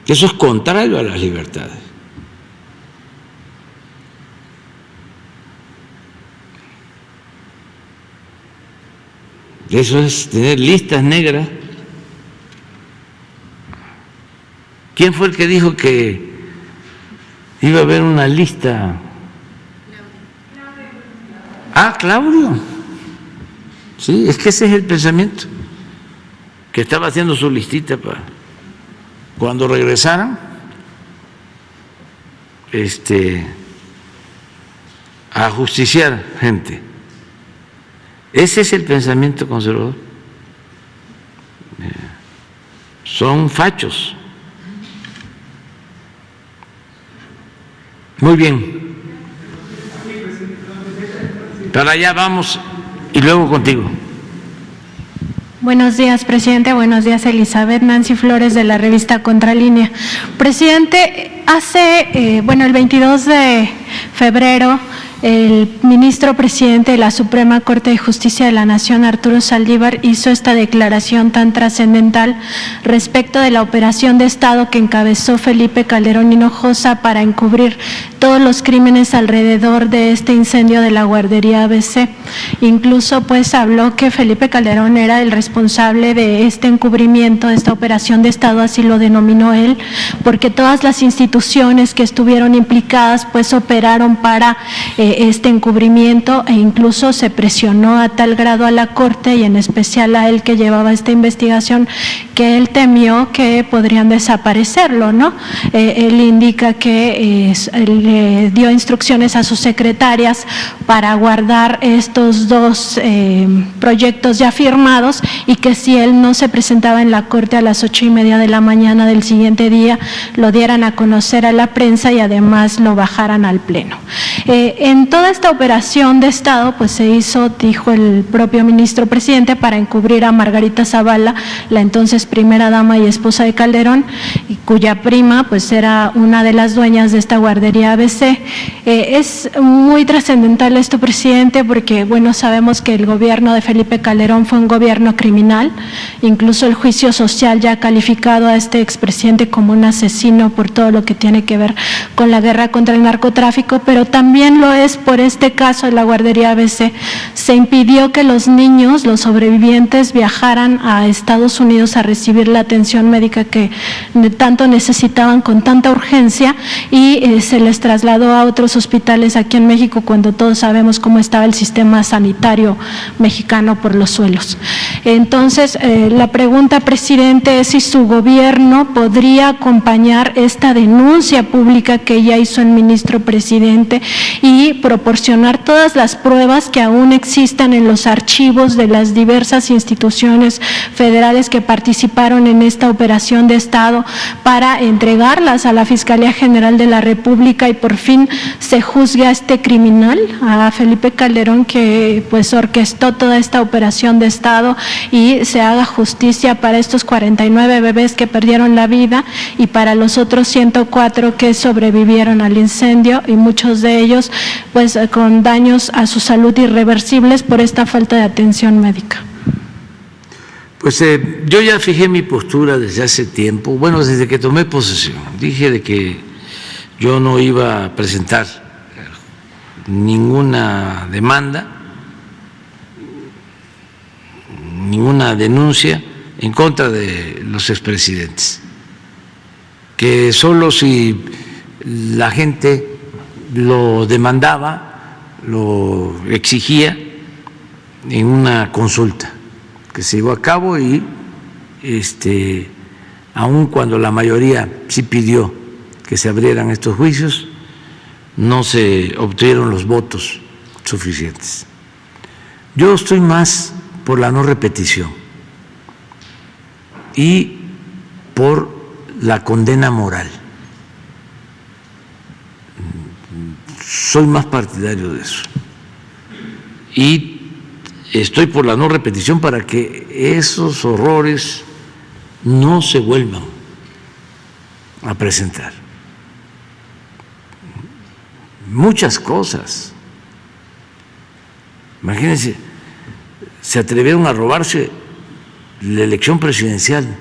Eso es contrario a las libertades. Eso es tener listas negras. ¿Quién fue el que dijo que iba a haber una lista? Ah, Claudio. Sí, es que ese es el pensamiento, que estaba haciendo su listita para cuando regresaran a justiciar gente. Ese es el pensamiento conservador. Son fachos. Muy bien. Para allá vamos y luego contigo. Buenos días, presidente. Buenos días, Elizabeth. Nancy Flores, de la revista Contralínea. Presidente, el 22 de febrero, el ministro presidente de la Suprema Corte de Justicia de la Nación, Arturo Saldívar, hizo esta declaración tan trascendental respecto de la operación de Estado que encabezó Felipe Calderón Hinojosa para encubrir todos los crímenes alrededor de este incendio de la guardería ABC. Incluso pues habló que Felipe Calderón era el responsable de este encubrimiento, de esta operación de Estado, así lo denominó él, porque todas las instituciones que estuvieron implicadas pues operaron para este encubrimiento, e incluso se presionó a tal grado a la Corte y en especial a él que llevaba esta investigación, que él temió que podrían desaparecerlo, ¿no? Él indica que le dio instrucciones a sus secretarias para guardar estos dos proyectos ya firmados, y que si él no se presentaba en la Corte a las 8:30 de la mañana del siguiente día, lo dieran a conocer a la prensa y además lo bajaran al Pleno. En En toda esta operación de Estado, pues se hizo, dijo el propio ministro presidente, para encubrir a Margarita Zavala, la entonces primera dama y esposa de Calderón, y cuya prima pues era una de las dueñas de esta guardería ABC. Es muy trascendental esto, presidente, porque bueno, sabemos que el gobierno de Felipe Calderón fue un gobierno criminal, incluso el juicio social ya ha calificado a este expresidente como un asesino por todo lo que tiene que ver con la guerra contra el narcotráfico, pero también lo es por este caso de la guardería ABC. Se impidió que los niños, los sobrevivientes, viajaran a Estados Unidos a recibir la atención médica que tanto necesitaban con tanta urgencia, y se les trasladó a otros hospitales aquí en México cuando todos sabemos cómo estaba el sistema sanitario mexicano por los suelos. Entonces, la pregunta, presidente, es si su gobierno podría acompañar esta denuncia pública que ya hizo el ministro presidente y proporcionar todas las pruebas que aún existan en los archivos de las diversas instituciones federales que participaron en esta operación de Estado, para entregarlas a la Fiscalía General de la República y por fin se juzgue a este criminal, a Felipe Calderón, que pues orquestó toda esta operación de Estado, y se haga justicia para estos 49 bebés que perdieron la vida y para los otros 104 que sobrevivieron al incendio, y muchos de ellos pues con daños a su salud irreversibles por esta falta de atención médica. Pues yo ya fijé mi postura desde hace tiempo, bueno, desde que tomé posesión. Dije de que yo no iba a presentar ninguna demanda, ninguna denuncia en contra de los expresidentes, que solo si la gente lo demandaba, lo exigía en una consulta que se llevó a cabo, y aun cuando la mayoría sí pidió que se abrieran estos juicios, no se obtuvieron los votos suficientes. Yo estoy más por la no repetición y por la condena moral. Soy más partidario de eso. Y estoy por la no repetición para que esos horrores no se vuelvan a presentar. Muchas cosas. Imagínense, se atrevieron a robarse la elección presidencial,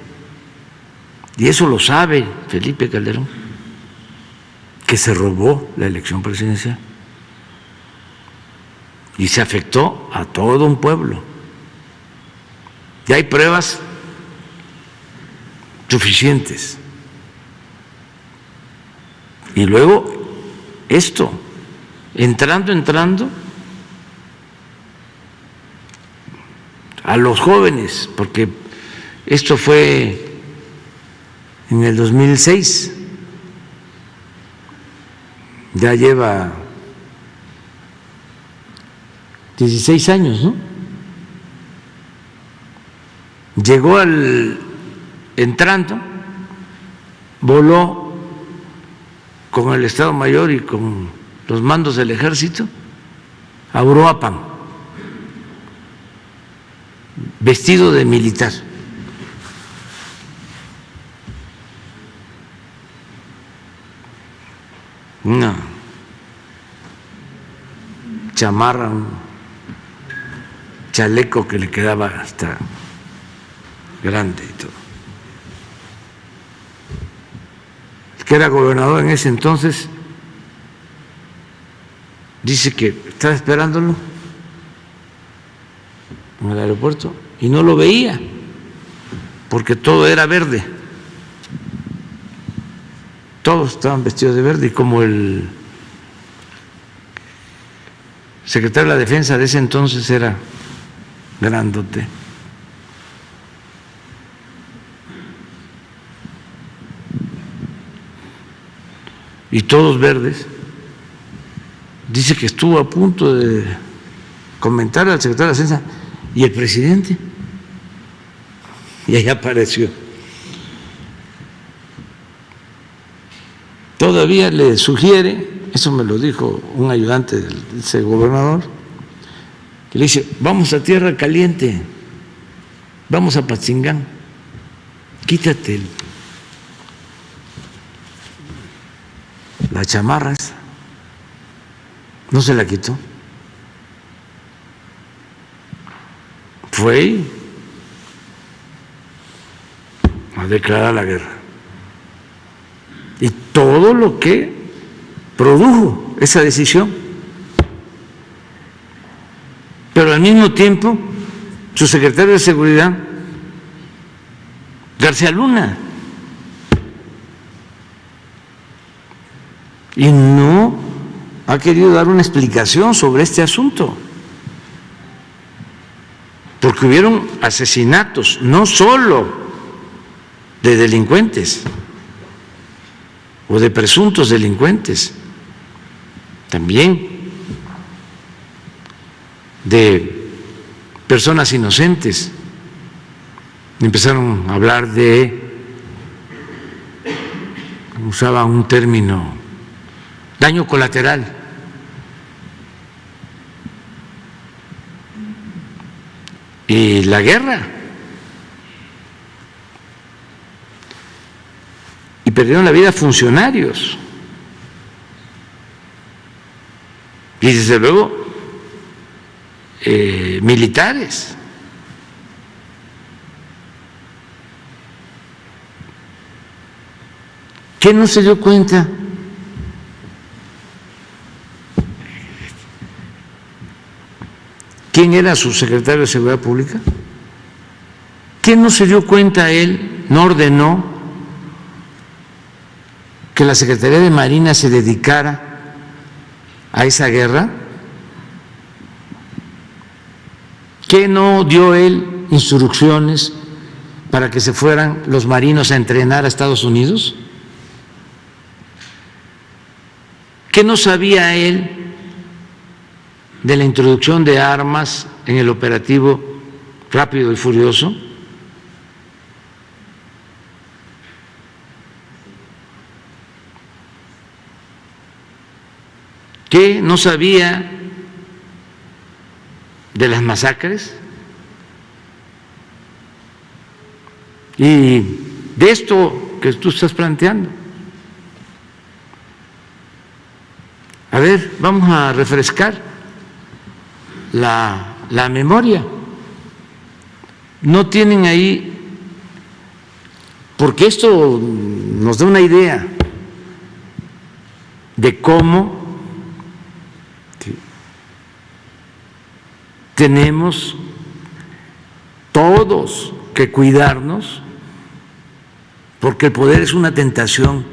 y eso lo sabe Felipe Calderón, que se robó la elección presidencial y se afectó a todo un pueblo. Y hay pruebas suficientes. Y luego esto, entrando a los jóvenes, porque esto fue en el 2006, ya lleva 16 años, ¿no? Llegó entrando, voló con el Estado Mayor y con los mandos del Ejército a Uruapan, vestido de militar. Una chamarra, un chaleco que le quedaba hasta grande y todo. El que era gobernador en ese entonces dice que estaba esperándolo en el aeropuerto y no lo veía porque todo era verde. Todos estaban vestidos de verde, y como el secretario de la Defensa de ese entonces era grandote, y todos verdes, dice que estuvo a punto de comentar al secretario de la Defensa y el presidente, y ahí apareció. Todavía le sugiere eso me lo dijo un ayudante del vicegobernador, que le dice, vamos a Tierra Caliente, vamos a Patzingán, quítate las chamarras. No se la quitó. Fue a declarar la guerra. Y todo lo que produjo esa decisión. Pero al mismo tiempo, su secretario de Seguridad, García Luna, y no ha querido dar una explicación sobre este asunto, porque hubieron asesinatos, no solo de delincuentes o de presuntos delincuentes, también de personas inocentes. Empezaron a hablar de, usaba un término, daño colateral. Y la guerra. Y perdieron la vida funcionarios. Y desde luego militares. ¿Qué no se dio cuenta? ¿Quién era su secretario de Seguridad Pública? ¿Qué no se dio cuenta él, no ordenó que la Secretaría de Marina se dedicara a esa guerra? ¿Qué no dio él instrucciones para que se fueran los marinos a entrenar a Estados Unidos? ¿Qué no sabía él de la introducción de armas en el operativo Rápido y Furioso? ¿Qué no sabía de las masacres? Y de esto que tú estás planteando. A ver, vamos a refrescar la memoria. No tienen ahí, porque esto nos da una idea de cómo tenemos todos que cuidarnos, porque el poder es una tentación.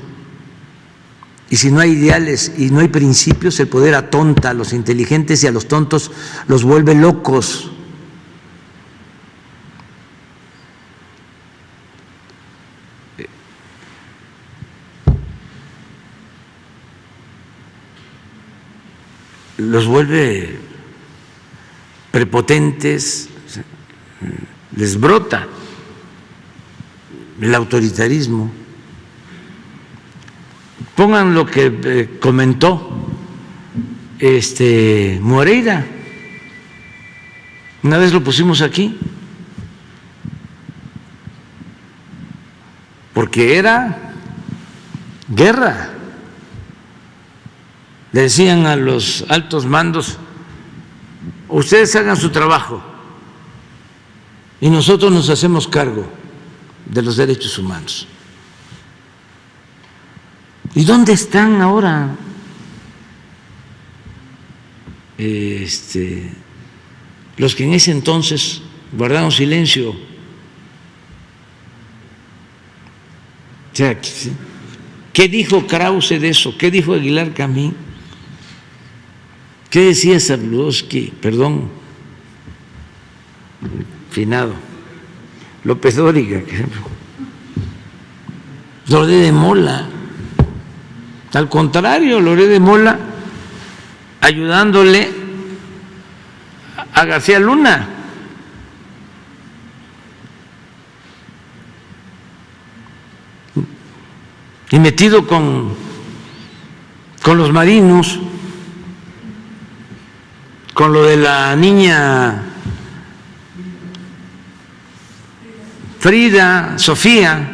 Y si no hay ideales y no hay principios, el poder atonta a los inteligentes y a los tontos los vuelve locos. Los vuelve prepotentes, les brota el autoritarismo. Pongan lo que comentó Moreira, una vez lo pusimos aquí, porque era guerra. Le decían a los altos mandos, ustedes hagan su trabajo y nosotros nos hacemos cargo de los derechos humanos. ¿Y dónde están ahora los que en ese entonces guardaron silencio? O sea, ¿qué dijo Krause de eso? ¿Qué dijo Aguilar Camín? ¿Qué decía Zabludovsky? Perdón, finado López Dóriga, por ejemplo. Loret de Mola. Al contrario, Loret de Mola ayudándole a García Luna. Y metido con con los marinos, con lo de la niña Frida, Sofía,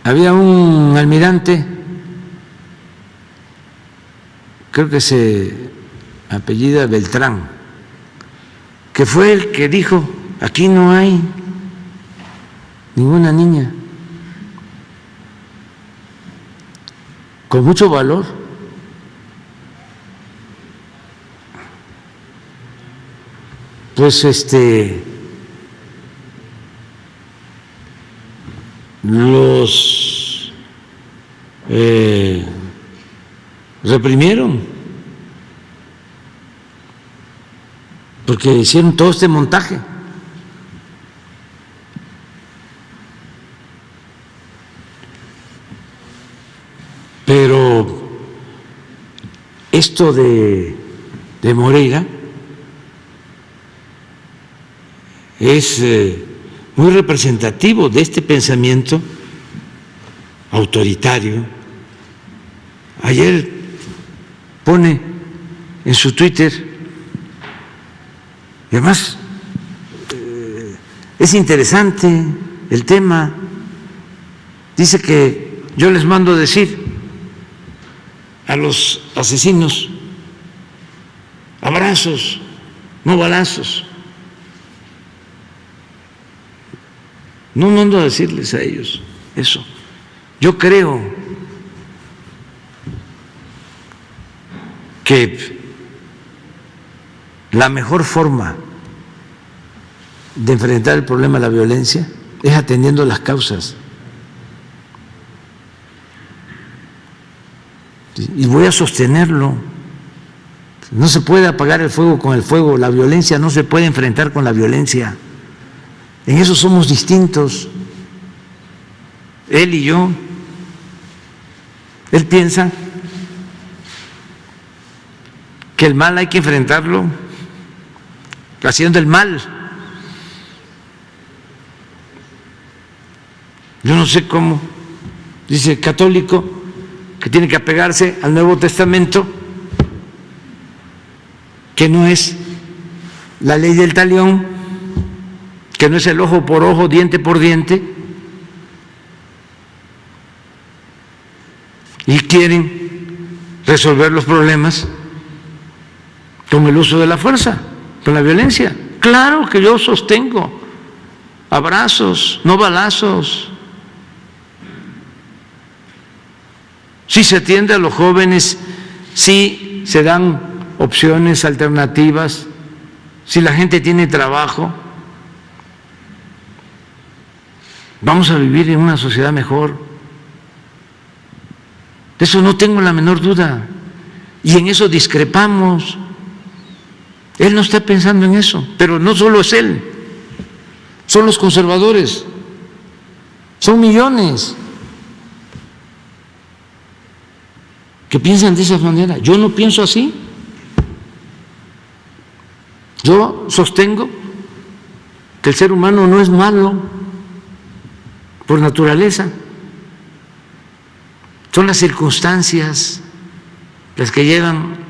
había un almirante, creo que se apellida Beltrán, que fue el que dijo, aquí no hay ninguna niña, con mucho valor. Pues los reprimieron porque hicieron todo este montaje. Pero esto de Moreira es muy representativo de este pensamiento autoritario. Ayer pone en su Twitter, y además es interesante el tema, dice que yo les mando decir a los asesinos, abrazos, no balazos. No mando a decirles a ellos eso. Yo creo que la mejor forma de enfrentar el problema de la violencia es atendiendo las causas. Y voy a sostenerlo. No se puede apagar el fuego con el fuego, la violencia no se puede enfrentar con la violencia. En eso somos distintos, él y yo. Él piensa que el mal hay que enfrentarlo haciendo el mal. Yo no sé cómo, dice el católico, que tiene que apegarse al Nuevo Testamento, que no es la ley del talión, que no es el ojo por ojo, diente por diente, y quieren resolver los problemas con el uso de la fuerza, con la violencia. Claro que yo sostengo abrazos, no balazos. Si se atiende a los jóvenes, si se dan opciones alternativas, si la gente tiene trabajo, vamos a vivir en una sociedad mejor. De eso no tengo la menor duda. Y en eso discrepamos. Él no está pensando en eso, pero no solo es él, son los conservadores, son millones que piensan de esa manera. Yo no pienso así. Yo sostengo que el ser humano no es malo por naturaleza. Son las circunstancias las que llevan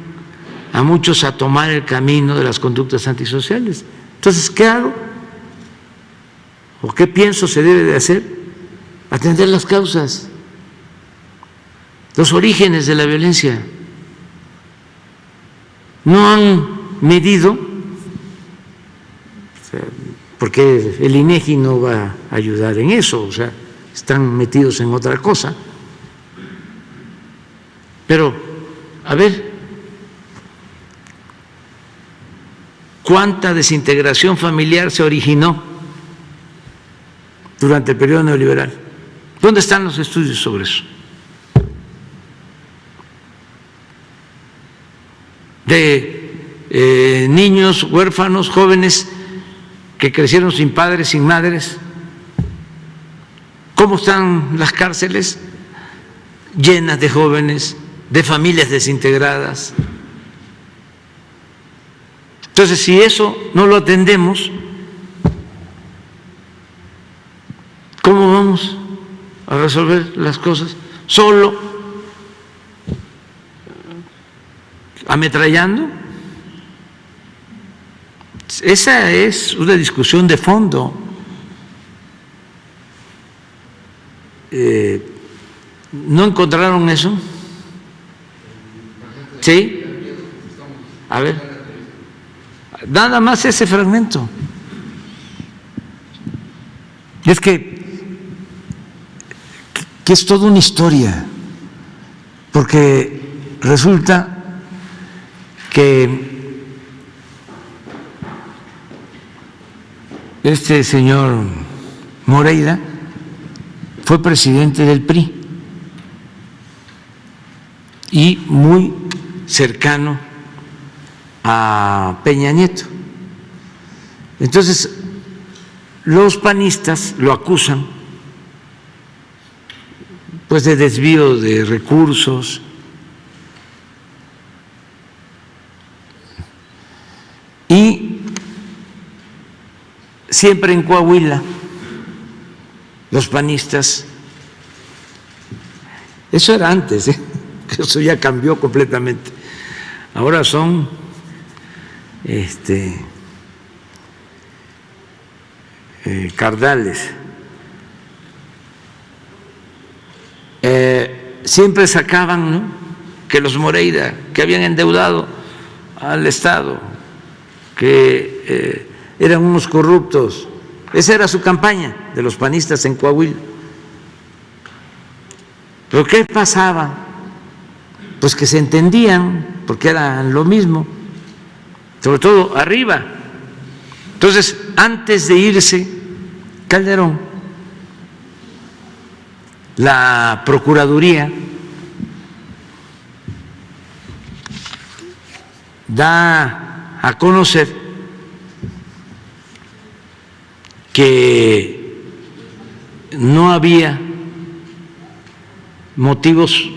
a muchos a tomar el camino de las conductas antisociales. Entonces, ¿qué hago? ¿O qué pienso se debe de hacer? Atender las causas, los orígenes de la violencia. No han medido, porque el INEGI no va a ayudar en eso, o sea, están metidos en otra cosa. Pero, a ver, ¿cuánta desintegración familiar se originó durante el periodo neoliberal? ¿Dónde están los estudios sobre eso? De niños huérfanos, jóvenes que crecieron sin padres, sin madres. ¿Cómo están las cárceles? Llenas de jóvenes, de familias desintegradas. Entonces, si eso no lo atendemos, ¿Cómo vamos a resolver las cosas? ¿Solo ametrallando? Esa es una discusión de fondo. ¿No encontraron eso? ¿Sí? A ver, nada más ese fragmento. Es que es toda una historia, porque resulta que este señor Moreira fue presidente del PRI y muy cercano a Peña Nieto. Entonces, los panistas lo acusan pues de desvío de recursos, y siempre en Coahuila los panistas, eso era antes, eso ya cambió completamente, ahora son cardales. Siempre sacaban, ¿no?, que los Moreira, que habían endeudado al Estado, que eran unos corruptos. Esa era su campaña de los panistas en Coahuila. ¿Pero qué pasaba? Pues que se entendían, porque eran lo mismo, sobre todo arriba. Entonces, antes de irse Calderón, la Procuraduría da a conocer que no había motivos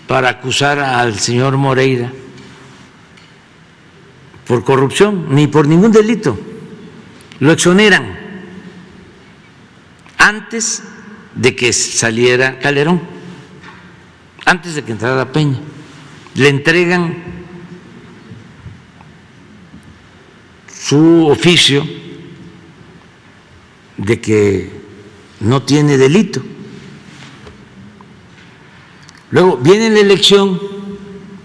para acusar al señor Moreira por corrupción ni por ningún delito. Lo exoneran antes de que saliera Calderón, antes de que entrara Peña. Le entregan su oficio de que no tiene delito. Luego viene la elección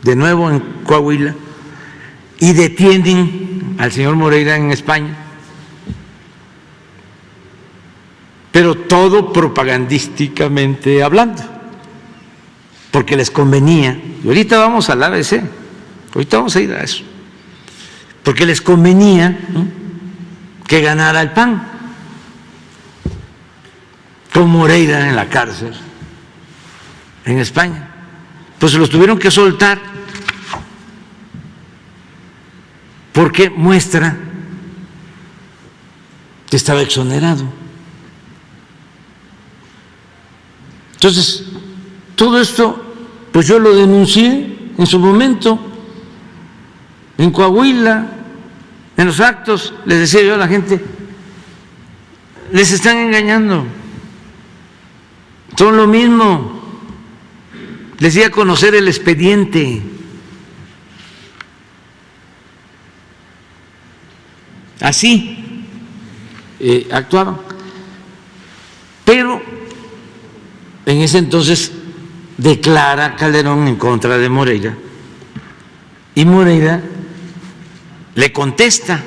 de nuevo en Coahuila y detienen al señor Moreira en España, pero todo propagandísticamente hablando, porque les convenía. Y ahorita vamos al ABC, ahorita vamos a ir a eso, porque les convenía, ¿no?, que ganara el PAN, con Moreira en la cárcel en España. Pues los tuvieron que soltar porque muestra que estaba exonerado. Entonces, todo esto, pues yo lo denuncié en su momento, en Coahuila, en los actos, les decía yo a la gente, les están engañando, son lo mismo, les di a conocer el expediente. Así actuaban, pero en ese entonces declara Calderón en contra de Moreira y Moreira le contesta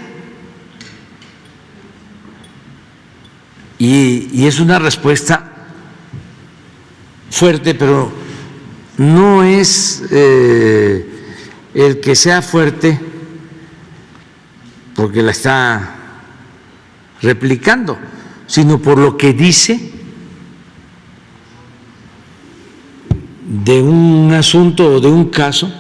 y es una respuesta fuerte, pero no es el que sea fuerte porque la está replicando, sino por lo que dice de un asunto o de un caso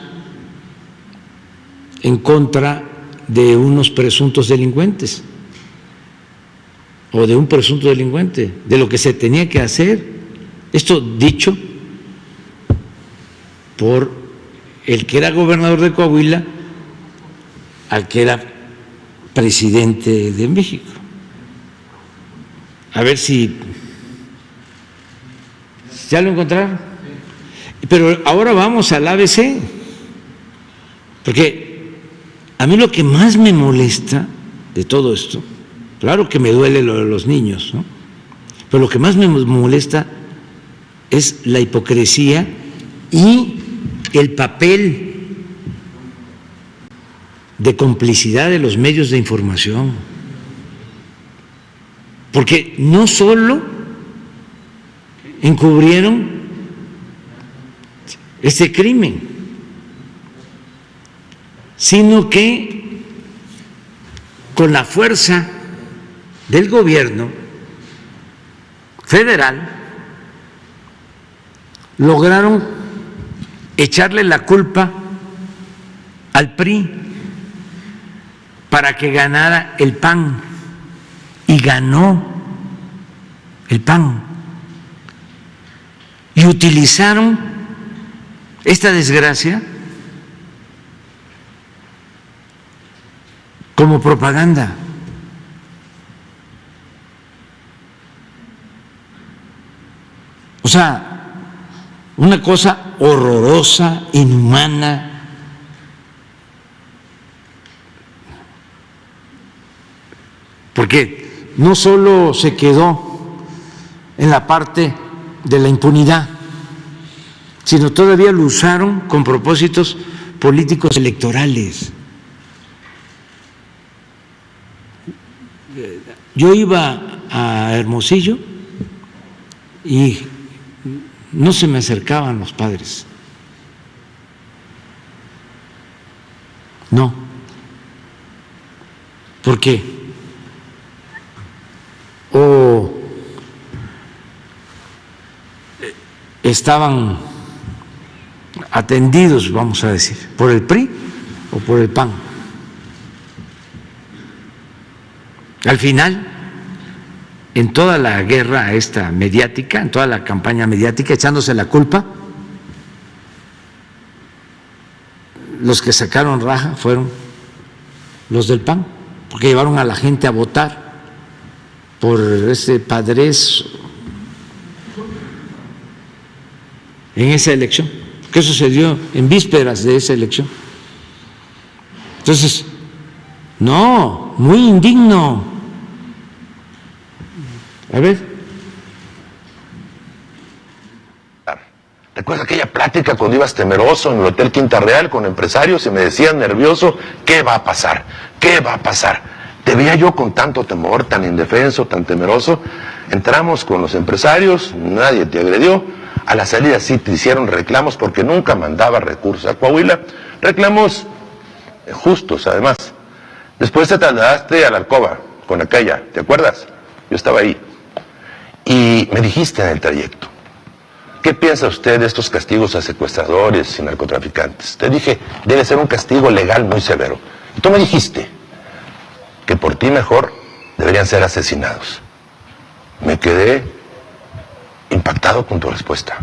en contra de unos presuntos delincuentes o de un presunto delincuente, de lo que se tenía que hacer. Esto dicho por el que era gobernador de Coahuila al que era presidente de México. A ver si ¿Ya lo encontraron? Pero ahora vamos al ABC, porque a mí lo que más me molesta de todo esto, claro que me duele lo de los niños, ¿no? Pero lo que más me molesta es la hipocresía y el papel de complicidad de los medios de información. Porque no solo encubrieron este crimen, sino que con la fuerza del gobierno federal lograron echarle la culpa al PRI para que ganara el PAN, y ganó el PAN, y utilizaron esta desgracia como propaganda. O sea, una cosa horrorosa, inhumana. Porque no solo se quedó en la parte de la impunidad, sino todavía lo usaron con propósitos políticos electorales. Yo iba a Hermosillo y no se me acercaban los padres. No. ¿Por qué? O estaban atendidos, vamos a decir, por el PRI o por el PAN. Al final, en toda la guerra esta mediática, en toda la campaña mediática, echándose la culpa, los que sacaron raja fueron los del PAN, porque llevaron a la gente a votar por ese Padres en esa elección. ¿Qué sucedió en vísperas de esa elección? Entonces, no, muy indigno. A ver. ¿Recuerdas aquella plática cuando ibas temeroso en el Hotel Quinta Real con empresarios y me decían nervioso, ¿qué va a pasar? ¿Qué va a pasar? Te veía yo con tanto temor, tan indefenso, tan temeroso. Entramos con los empresarios, nadie te agredió. A la salida sí te hicieron reclamos porque nunca mandaba recursos a Coahuila. Reclamos justos, además. Después te trasladaste a la alcoba con aquella, ¿te acuerdas? Yo estaba ahí. Y me dijiste en el trayecto, ¿qué piensa usted de estos castigos a secuestradores y narcotraficantes? Te dije, debe ser un castigo legal muy severo. Y tú me dijiste que por ti mejor deberían ser asesinados. Me quedé impactado con tu respuesta.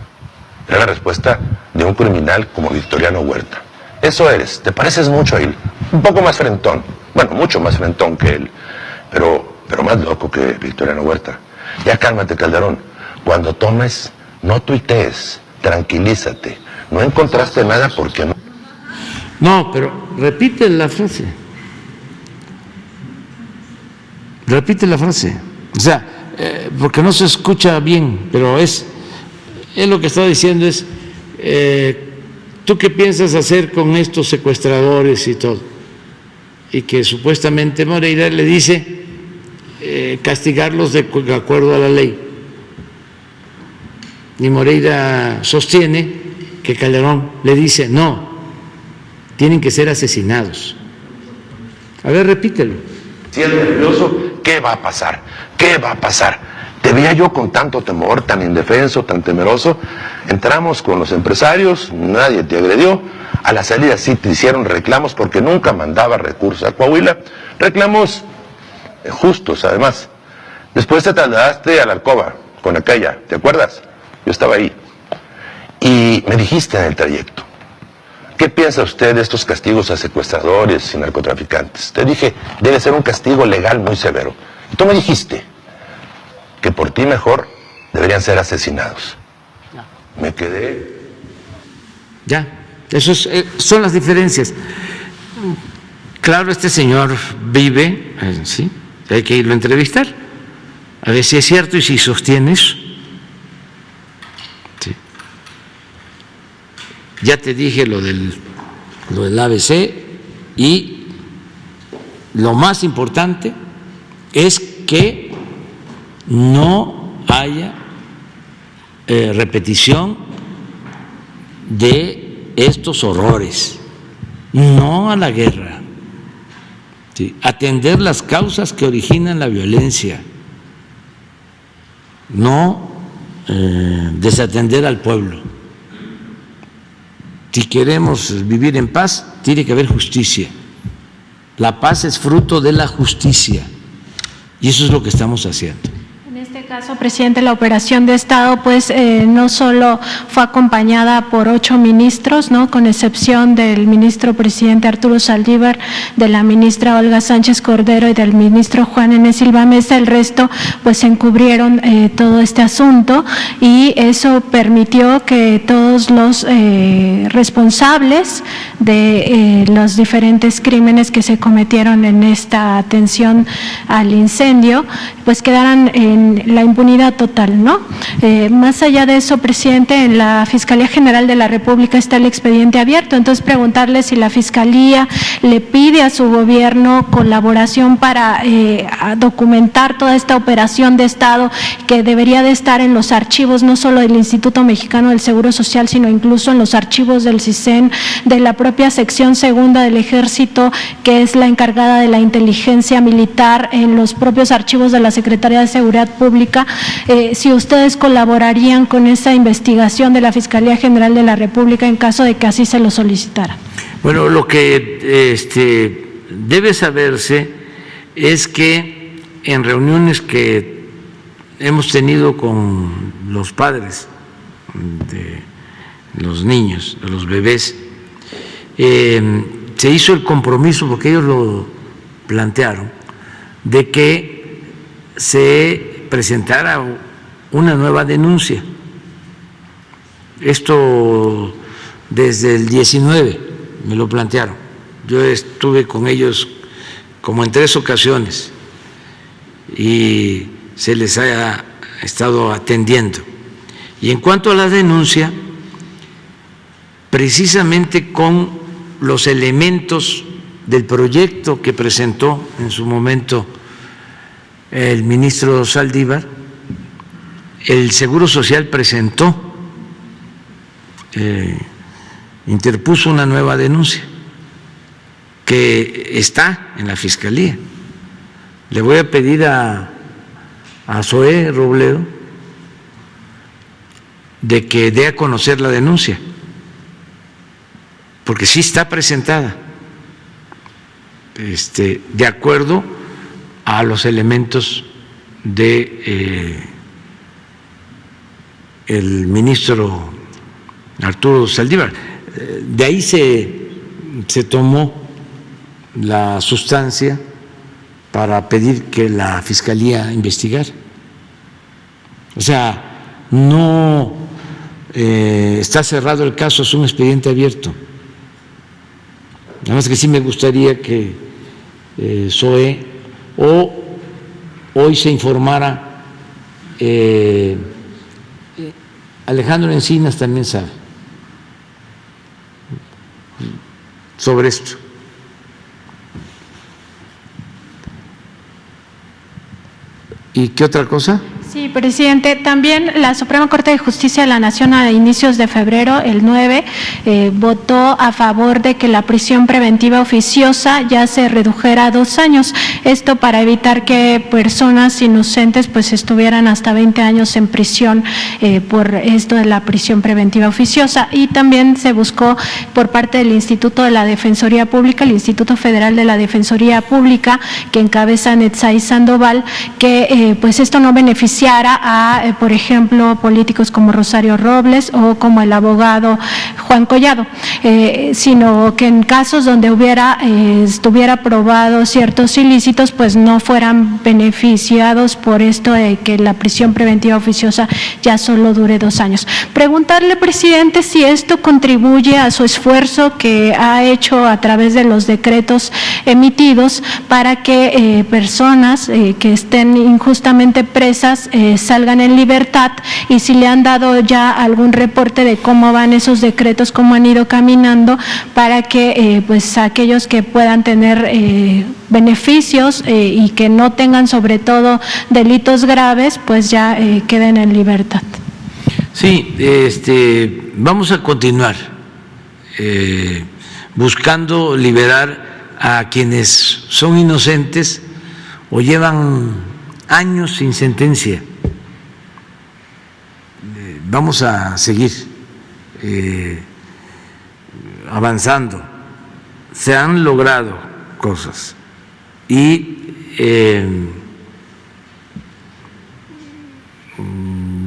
Era la respuesta de un criminal como Victoriano Huerta. Eso eres, te pareces mucho a él, un poco más frentón, bueno, mucho más frentón que él, pero más loco que Victoriano Huerta. Ya cálmate, Calderón, cuando tomes, no tuitees, tranquilízate, no encontraste nada porque no. No, pero repite la frase. Repite la frase. O sea, porque no se escucha bien, pero es lo que está diciendo es, ¿tú qué piensas hacer con estos secuestradores y todo? Y que supuestamente Moreira le dice castigarlos de acuerdo a la ley. Y Moreira sostiene que Calderón le dice, no, tienen que ser asesinados. A ver, repítelo. Si es nervioso, ¿qué va a pasar? ¿Qué va a pasar? Te veía yo con tanto temor, tan indefenso, tan temeroso. Entramos con los empresarios, nadie te agredió. A la salida sí te hicieron reclamos porque nunca mandaba recursos a Coahuila. Reclamos justos, además. Después te trasladaste a la alcoba con aquella, ¿te acuerdas? Yo estaba ahí. Y me dijiste en el trayecto, ¿qué piensa usted de estos castigos a secuestradores y narcotraficantes? Te dije, debe ser un castigo legal muy severo. Y tú me dijiste que por ti mejor deberían ser asesinados. me quedé. Ya, eso son las diferencias. Claro, este señor vive, sí, hay que irlo a entrevistar, a ver si es cierto y si sostiene eso. Sí. Ya te dije lo del ABC y lo más importante es que no haya repetición de estos horrores, no a la guerra, ¿sí? Atender las causas que originan la violencia, no desatender al pueblo. Si queremos vivir en paz, tiene que haber justicia. La paz es fruto de la justicia y eso es lo que estamos haciendo. En este caso, presidente, la operación de Estado pues no solo fue acompañada por 8 ministros, ¿no?, con excepción del ministro presidente Arturo Saldívar, de la ministra Olga Sánchez Cordero y del ministro Juan N. Silva Mesa. El resto pues encubrieron todo este asunto y eso permitió que todos los responsables de los diferentes crímenes que se cometieron en esta atención al incendio pues quedaran en la impunidad total, ¿no? Más allá de eso, presidente, en la Fiscalía General de la República está el expediente abierto, entonces preguntarle si la Fiscalía le pide a su gobierno colaboración para documentar toda esta operación de Estado que debería de estar en los archivos, no solo del Instituto Mexicano del Seguro Social, sino incluso en los archivos del CISEN, de la propia sección segunda del Ejército, que es la encargada de la inteligencia militar, en los propios archivos de la Secretaría de Seguridad Pública, si ustedes colaborarían con esa investigación de la Fiscalía General de la República en caso de que así se lo solicitara. Bueno, lo que debe saberse es que en reuniones que hemos tenido con los padres de los niños, de los bebés, se hizo el compromiso, porque ellos lo plantearon, de que se presentara una nueva denuncia. Esto desde el 19 me lo plantearon. Yo estuve con ellos como en 3 ocasiones y se les ha estado atendiendo. Y en cuanto a la denuncia, precisamente con los elementos del proyecto que presentó en su momento el ministro Saldívar, el Seguro Social presentó, interpuso una nueva denuncia que está en la Fiscalía. Le voy a pedir a Zoé Robledo de que dé a conocer la denuncia, porque sí está presentada, de acuerdo a los elementos de el ministro Arturo Saldívar. De ahí se tomó la sustancia para pedir que la Fiscalía investigara. O sea, no está cerrado el caso, es un expediente abierto. Nada más que sí me gustaría que Zoé o hoy se informara, Alejandro Encinas también sabe sobre esto. ¿Y qué otra cosa? Sí, presidente, también la Suprema Corte de Justicia de la Nación a inicios de febrero, el 9, votó a favor de que la prisión preventiva oficiosa ya se redujera a 2 años. Esto para evitar que personas inocentes pues estuvieran hasta 20 años en prisión por esto de la prisión preventiva oficiosa. Y también se buscó por parte del Instituto de la Defensoría Pública, el Instituto Federal de la Defensoría Pública, que encabeza Netzaí Sandoval, que pues esto no beneficia beneficiara a, por ejemplo, políticos como Rosario Robles o como el abogado Juan Collado, sino que en casos donde estuviera probado ciertos ilícitos, pues no fueran beneficiados por esto de que la prisión preventiva oficiosa ya solo dure 2 años. Preguntarle, presidente, si esto contribuye a su esfuerzo que ha hecho a través de los decretos emitidos para que personas que estén injustamente presas salgan en libertad, y si le han dado ya algún reporte de cómo van esos decretos, cómo han ido caminando, para que pues aquellos que puedan tener beneficios y que no tengan sobre todo delitos graves, pues ya queden en libertad. Sí, vamos a continuar buscando liberar a quienes son inocentes o llevan años sin sentencia. Vamos a seguir avanzando. Se han logrado cosas y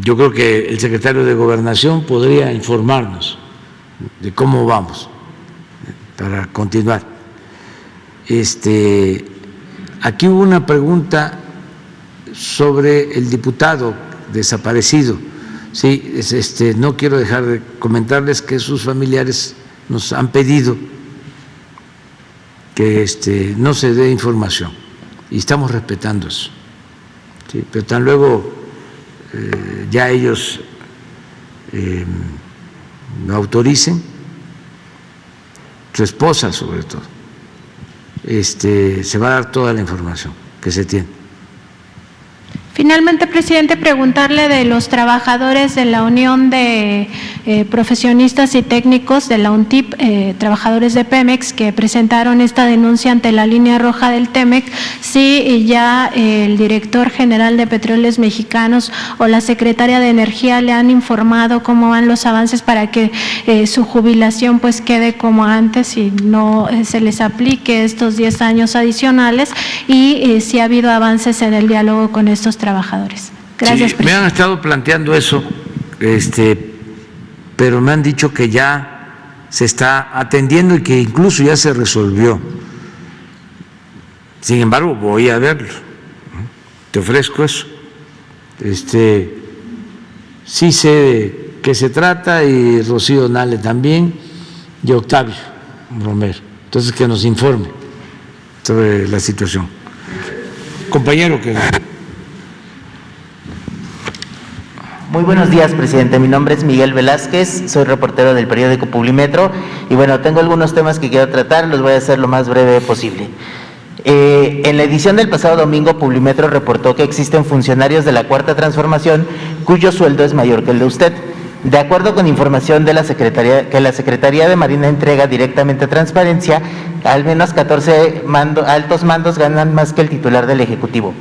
yo creo que el secretario de Gobernación podría informarnos de cómo vamos para continuar. Aquí hubo una pregunta sobre el diputado desaparecido. Sí, no quiero dejar de comentarles que sus familiares nos han pedido que no se dé información y estamos respetando eso. Sí, pero tan luego ya ellos lo autoricen, su esposa sobre todo, se va a dar toda la información que se tiene. Finalmente, presidente, preguntarle de los trabajadores de la Unión de Profesionistas y Técnicos de la UNTIP, trabajadores de Pemex, que presentaron esta denuncia ante la línea roja del TEMEC, si ya el director general de Petróleos Mexicanos o la secretaria de Energía le han informado cómo van los avances para que su jubilación pues quede como antes y no se les aplique estos 10 años adicionales, y si ha habido avances en el diálogo con estos trabajadores. Gracias, sí, me han estado planteando eso, pero me han dicho que ya se está atendiendo y que incluso ya se resolvió. Sin embargo, voy a verlo. Te ofrezco eso. Sí sé de qué se trata, y Rocío Nale también, y Octavio Romero. Entonces, que nos informe sobre la situación. Compañero, que... Muy buenos días, presidente. Mi nombre es Miguel Velázquez, soy reportero del periódico Publimetro y bueno, tengo algunos temas que quiero tratar, los voy a hacer lo más breve posible. En la edición del pasado domingo, Publimetro reportó que existen funcionarios de la Cuarta Transformación cuyo sueldo es mayor que el de usted. De acuerdo con información de la Secretaría de Marina entrega directamente a Transparencia, al menos 14 altos mandos ganan más que el titular del Ejecutivo.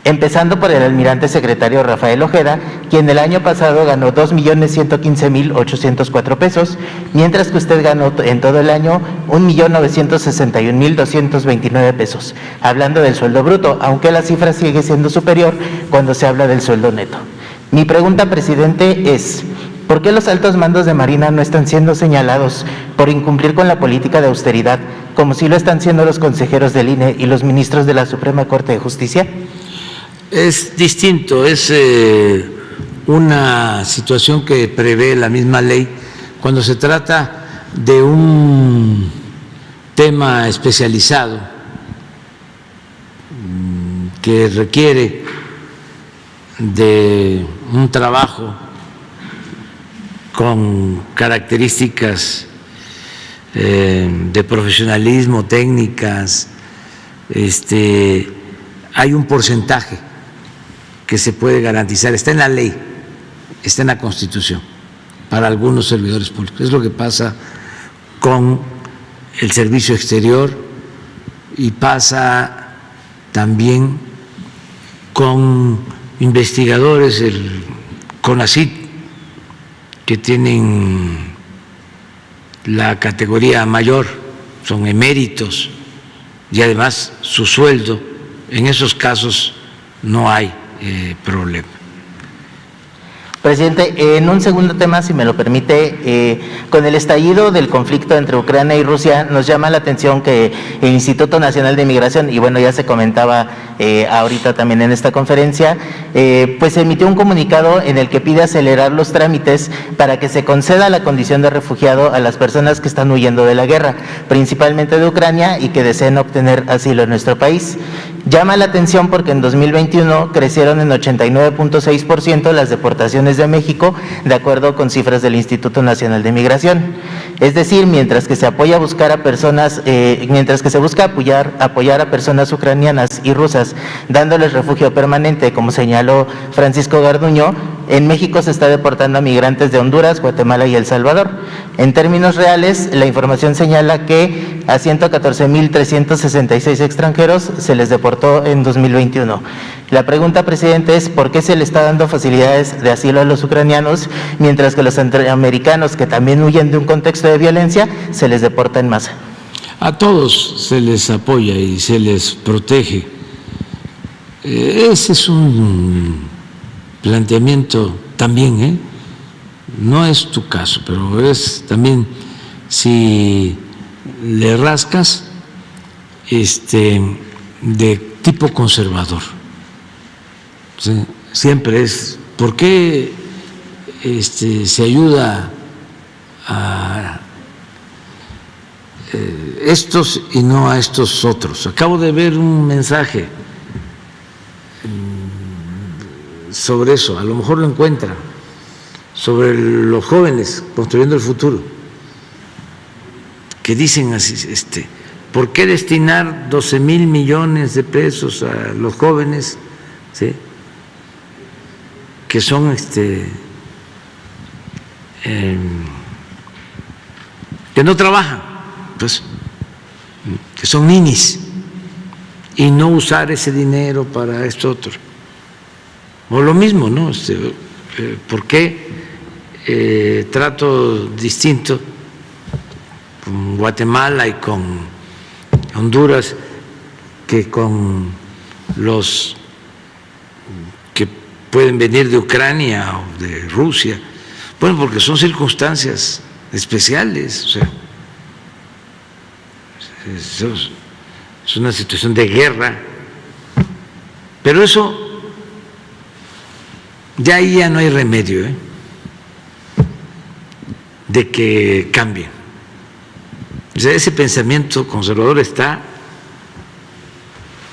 Empezando por el almirante secretario Rafael Ojeda, quien el año pasado ganó 2.115.804 pesos, mientras que usted ganó en todo el año 1.961.229 pesos, hablando del sueldo bruto, aunque la cifra sigue siendo superior cuando se habla del sueldo neto. Mi pregunta, presidente, es: ¿por qué los altos mandos de Marina no están siendo señalados por incumplir con la política de austeridad, como si lo están siendo los consejeros del INE y los ministros de la Suprema Corte de Justicia? Es distinto, es una situación que prevé la misma ley cuando se trata de un tema especializado que requiere de un trabajo con características de profesionalismo, técnicas, hay un porcentaje que se puede garantizar, está en la ley, está en la Constitución, para algunos servidores públicos. Es lo que pasa con el servicio exterior y pasa también con investigadores, el CONACYT, que tienen la categoría mayor, son eméritos, y además su sueldo, en esos casos no hay problema. Presidente, en un segundo tema, si me lo permite, con el estallido del conflicto entre Ucrania y Rusia, nos llama la atención que el Instituto Nacional de Migración, y bueno, ya se comentaba ahorita también en esta conferencia, pues emitió un comunicado en el que pide acelerar los trámites para que se conceda la condición de refugiado a las personas que están huyendo de la guerra, principalmente de Ucrania, y que deseen obtener asilo en nuestro país. Llama la atención porque en 2021 crecieron en 89.6% las deportaciones de México, de acuerdo con cifras del Instituto Nacional de Migración. Es decir, mientras que se apoya a buscar a personas, mientras que se busca apoyar a personas ucranianas y rusas, dándoles refugio permanente, como señaló Francisco Garduño, en México se está deportando a migrantes de Honduras, Guatemala y El Salvador. En términos reales, la información señala que a 114.366 extranjeros se les deportó en 2021. La pregunta, presidente, es ¿por qué se le está dando facilidades de asilo a los ucranianos, mientras que los centroamericanos que también huyen de un contexto de violencia se les deporta en masa? A todos se les apoya y se les protege. Ese es un planteamiento también, no es tu caso, pero es también, si le rascas, de tipo conservador. ¿Sí? Siempre es, ¿por qué se ayuda a estos y no a estos otros? Acabo de ver un mensaje sobre eso, a lo mejor lo encuentra, sobre los jóvenes construyendo el futuro, que dicen así, ¿por qué destinar 12,000 millones de pesos a los jóvenes, ¿sí?, que son que no trabajan, pues, que son ninis, y no usar ese dinero para esto otro? O lo mismo, ¿no? ¿Por qué trato distinto con Guatemala y con Honduras que con los que pueden venir de Ucrania o de Rusia? Bueno, porque son circunstancias especiales, o sea, es una situación de guerra, pero eso ya ahí ya no hay remedio de que cambie. O sea, ese pensamiento conservador está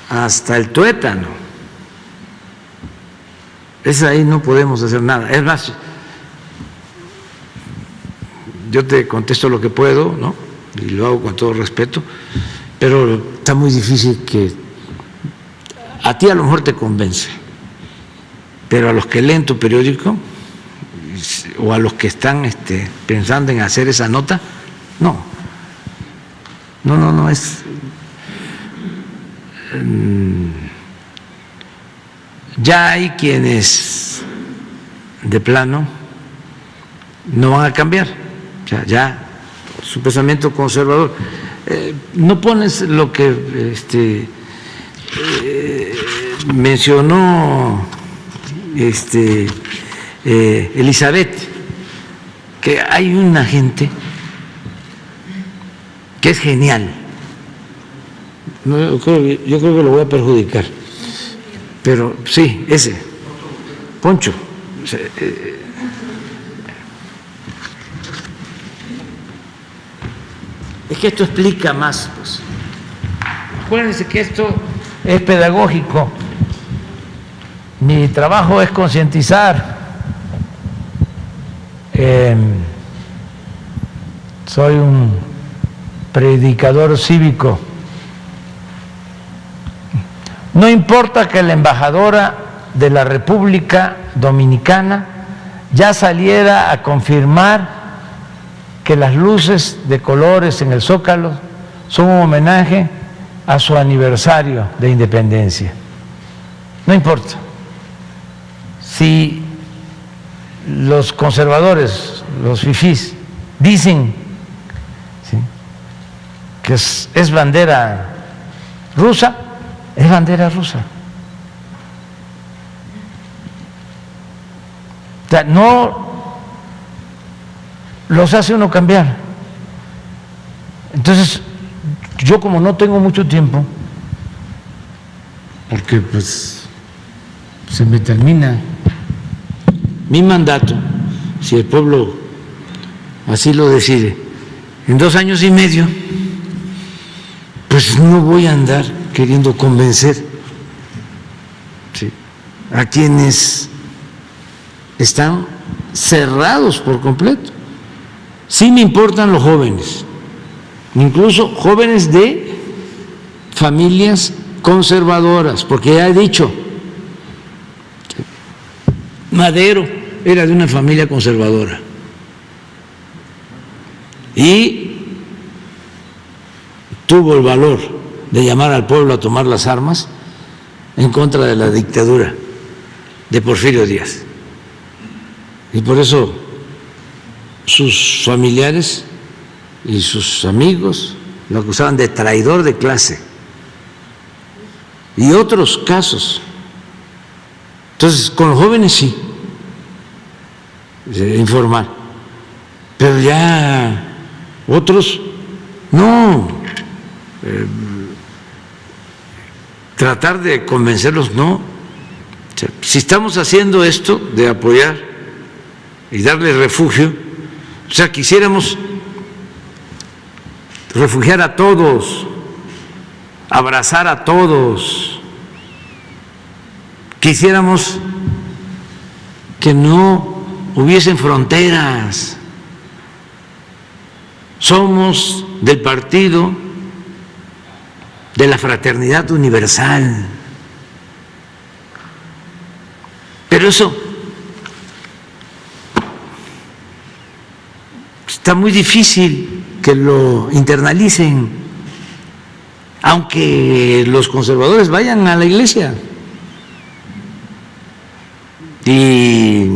hasta el tuétano. Ahí no podemos hacer nada. Es más, yo te contesto lo que puedo, ¿no?, y lo hago con todo respeto, pero está muy difícil que a ti a lo mejor te convence, pero a los que leen tu periódico o a los que están pensando en hacer esa nota, no es. Ya hay quienes de plano no van a cambiar, ya su pensamiento conservador. No pones lo que mencionó Elizabeth, que hay una gente que es genial. Yo creo que lo voy a perjudicar, pero sí, ese Poncho, es que esto explica más, pues. Acuérdense que esto es pedagógico. Mi trabajo es concientizar. Soy un predicador cívico. No importa que la embajadora de la República Dominicana ya saliera a confirmar que las luces de colores en el Zócalo son un homenaje a su aniversario de independencia. No importa. Si los conservadores, los fifís, dicen, ¿sí?, que es bandera rusa, es bandera rusa. O sea, no los hace uno cambiar. Entonces, yo como no tengo mucho tiempo, porque pues se me termina mi mandato, si el pueblo así lo decide, en 2 años y medio, pues no voy a andar queriendo convencer, ¿sí?, a quienes están cerrados por completo. Sí me importan los jóvenes, incluso jóvenes de familias conservadoras, porque ya he dicho, Madero era de una familia conservadora y tuvo el valor de llamar al pueblo a tomar las armas en contra de la dictadura de Porfirio Díaz. Y por eso sus familiares y sus amigos lo acusaban de traidor de clase y otros casos. Entonces, con los jóvenes sí, informar, pero ya otros no. Tratar de convencerlos no. O sea, si estamos haciendo esto de apoyar y darle refugio, o sea, quisiéramos refugiar a todos, abrazar a todos, quisiéramos que no hubiesen fronteras. Somos del partido de la fraternidad universal, pero eso está muy difícil que lo internalicen, aunque los conservadores vayan a la iglesia y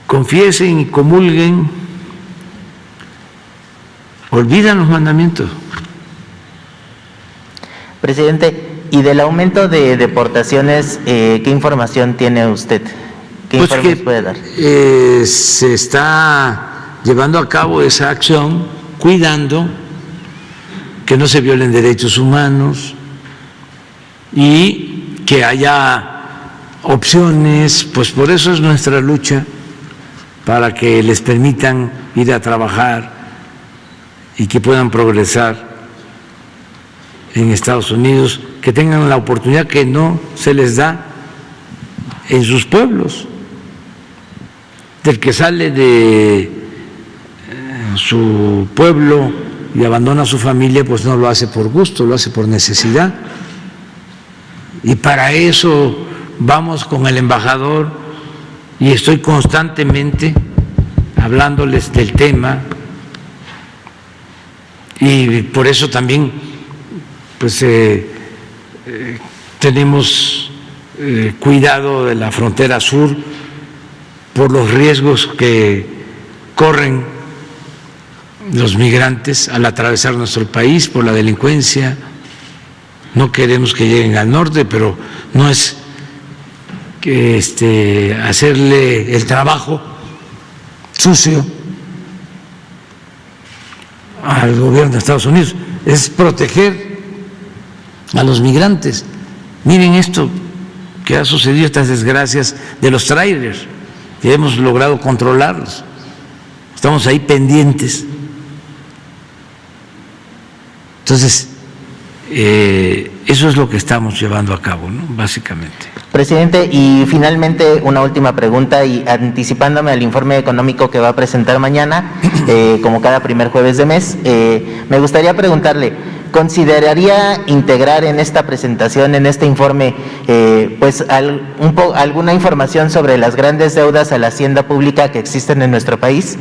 confiesen y comulguen, olvidan los mandamientos. Presidente, y del aumento de deportaciones, ¿qué información tiene usted? ¿Qué Pues informes puede dar? Se está llevando a cabo esa acción cuidando que no se violen derechos humanos y que haya opciones, pues por eso es nuestra lucha, para que les permitan ir a trabajar y que puedan progresar en Estados Unidos, que tengan la oportunidad que no se les da en sus pueblos. Del que sale de su pueblo y abandona a su familia, pues no lo hace por gusto, lo hace por necesidad. Y para eso vamos con el embajador y estoy constantemente hablándoles del tema, y por eso también pues tenemos cuidado de la frontera sur por los riesgos que corren los migrantes al atravesar nuestro país, por la delincuencia. No queremos que lleguen al norte, pero no es que hacerle el trabajo sucio al gobierno de Estados Unidos, es proteger a los migrantes. Miren esto que ha sucedido, estas desgracias de los trailers, que hemos logrado controlarlos. Estamos ahí pendientes. Entonces, eso es lo que estamos llevando a cabo, ¿no?, básicamente. Presidente, y finalmente una última pregunta, y anticipándome al informe económico que va a presentar mañana, como cada primer jueves de mes, me gustaría preguntarle, ¿consideraría integrar en esta presentación, en este informe, pues alguna información sobre las grandes deudas a la hacienda pública que existen en nuestro país?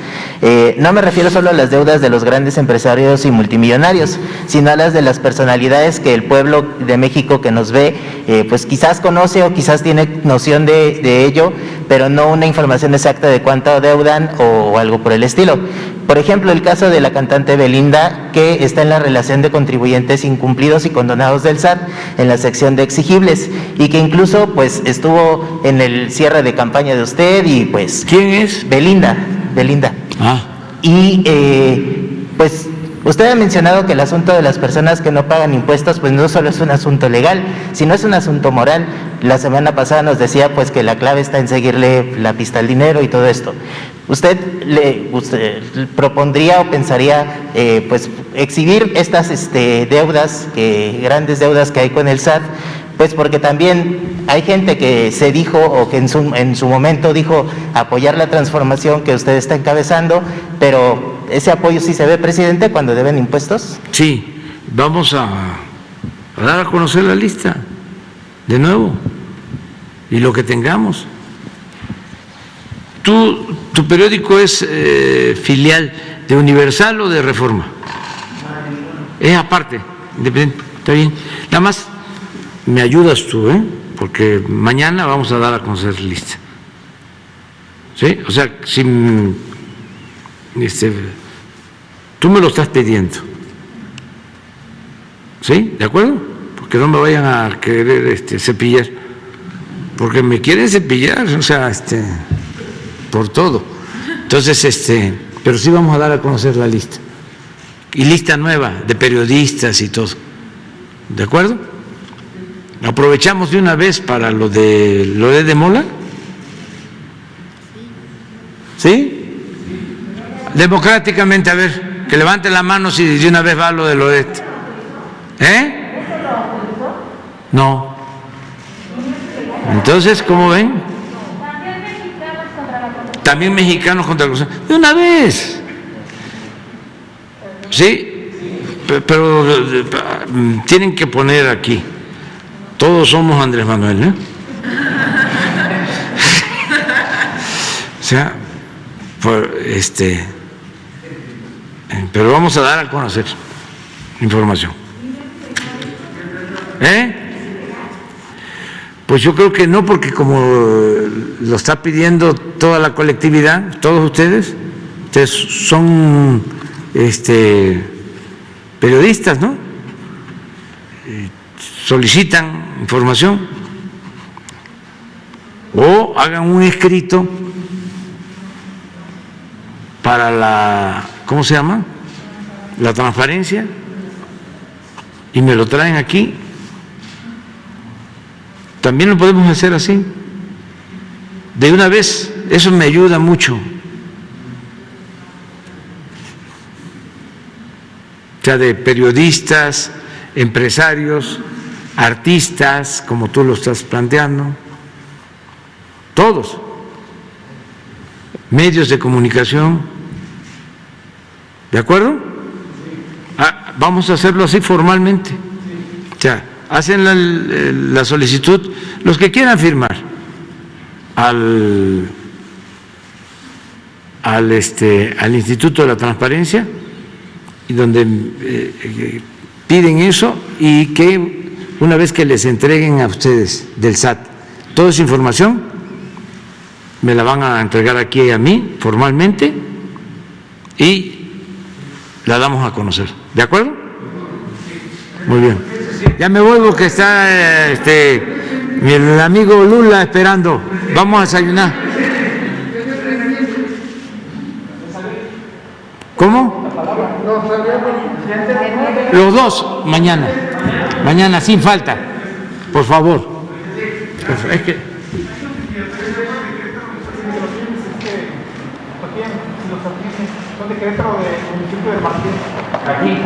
No me refiero solo a las deudas de los grandes empresarios y multimillonarios, sino a las de las personalidades que el pueblo de México que nos ve, pues quizás conoce o quizás tiene noción de ello, pero no una información exacta de cuánto deudan o algo por el estilo. Por ejemplo, el caso de la cantante Belinda, que está en la relación de contribuyentes incumplidos y condonados del SAT, en la sección de exigibles, y que incluso pues estuvo en el cierre de campaña de usted y pues... ¿Quién es? Belinda. Ah. Y pues usted ha mencionado que el asunto de las personas que no pagan impuestos pues no solo es un asunto legal, sino es un asunto moral. La semana pasada nos decía pues que la clave está en seguirle la pista al dinero y todo esto. ¿Usted propondría o pensaría pues exhibir estas deudas, grandes deudas que hay con el SAT? Pues porque también hay gente que se dijo o que en su momento dijo apoyar la transformación que usted está encabezando, pero ¿ese apoyo sí se ve, presidente, cuando deben impuestos? Sí, vamos a dar a conocer la lista de nuevo y lo que tengamos. ¿Tu periódico es filial de Universal o de Reforma? Es aparte, independiente, está bien. Nada más me ayudas tú, porque mañana vamos a dar a conocer lista. ¿Sí? O sea, si tú me lo estás pidiendo. ¿Sí? ¿De acuerdo? Porque no me vayan a querer cepillar. Porque me quieren cepillar, o sea, por todo. Entonces, pero sí vamos a dar a conocer la lista. Y lista nueva de periodistas y todo. ¿De acuerdo? Aprovechamos de una vez para lo de Mola. ¿Sí? Democráticamente, a ver, que levante la mano si de una vez va lo de Loret. No. Entonces, ¿cómo ven? También mexicanos contra la corrupción. De una vez. ¿Sí? Pero tienen que poner aquí. Todos somos Andrés Manuel, ¿eh? O sea, pero vamos a dar a conocer información. Pues yo creo que no, porque como lo está pidiendo toda la colectividad, todos ustedes son periodistas, ¿no? Solicitan información o hagan un escrito para la, ¿cómo se llama? La transparencia, y me lo traen aquí. También lo podemos hacer así, de una vez. Eso me ayuda mucho. O sea, de periodistas, empresarios, artistas, como tú lo estás planteando, todos, medios de comunicación, ¿de acuerdo? Vamos a hacerlo así formalmente. O sea, hacen la solicitud los que quieran firmar al Instituto de la Transparencia, y donde piden eso, y que una vez que les entreguen a ustedes del SAT toda esa información, me la van a entregar aquí a mí formalmente y la damos a conocer. ¿De acuerdo? Muy bien. Ya me voy porque está el amigo Lula esperando. Vamos a desayunar. ¿Cómo? Los dos mañana. Mañana sin falta. Por favor. Es que son de Querétaro, del municipio de Martín. aquí.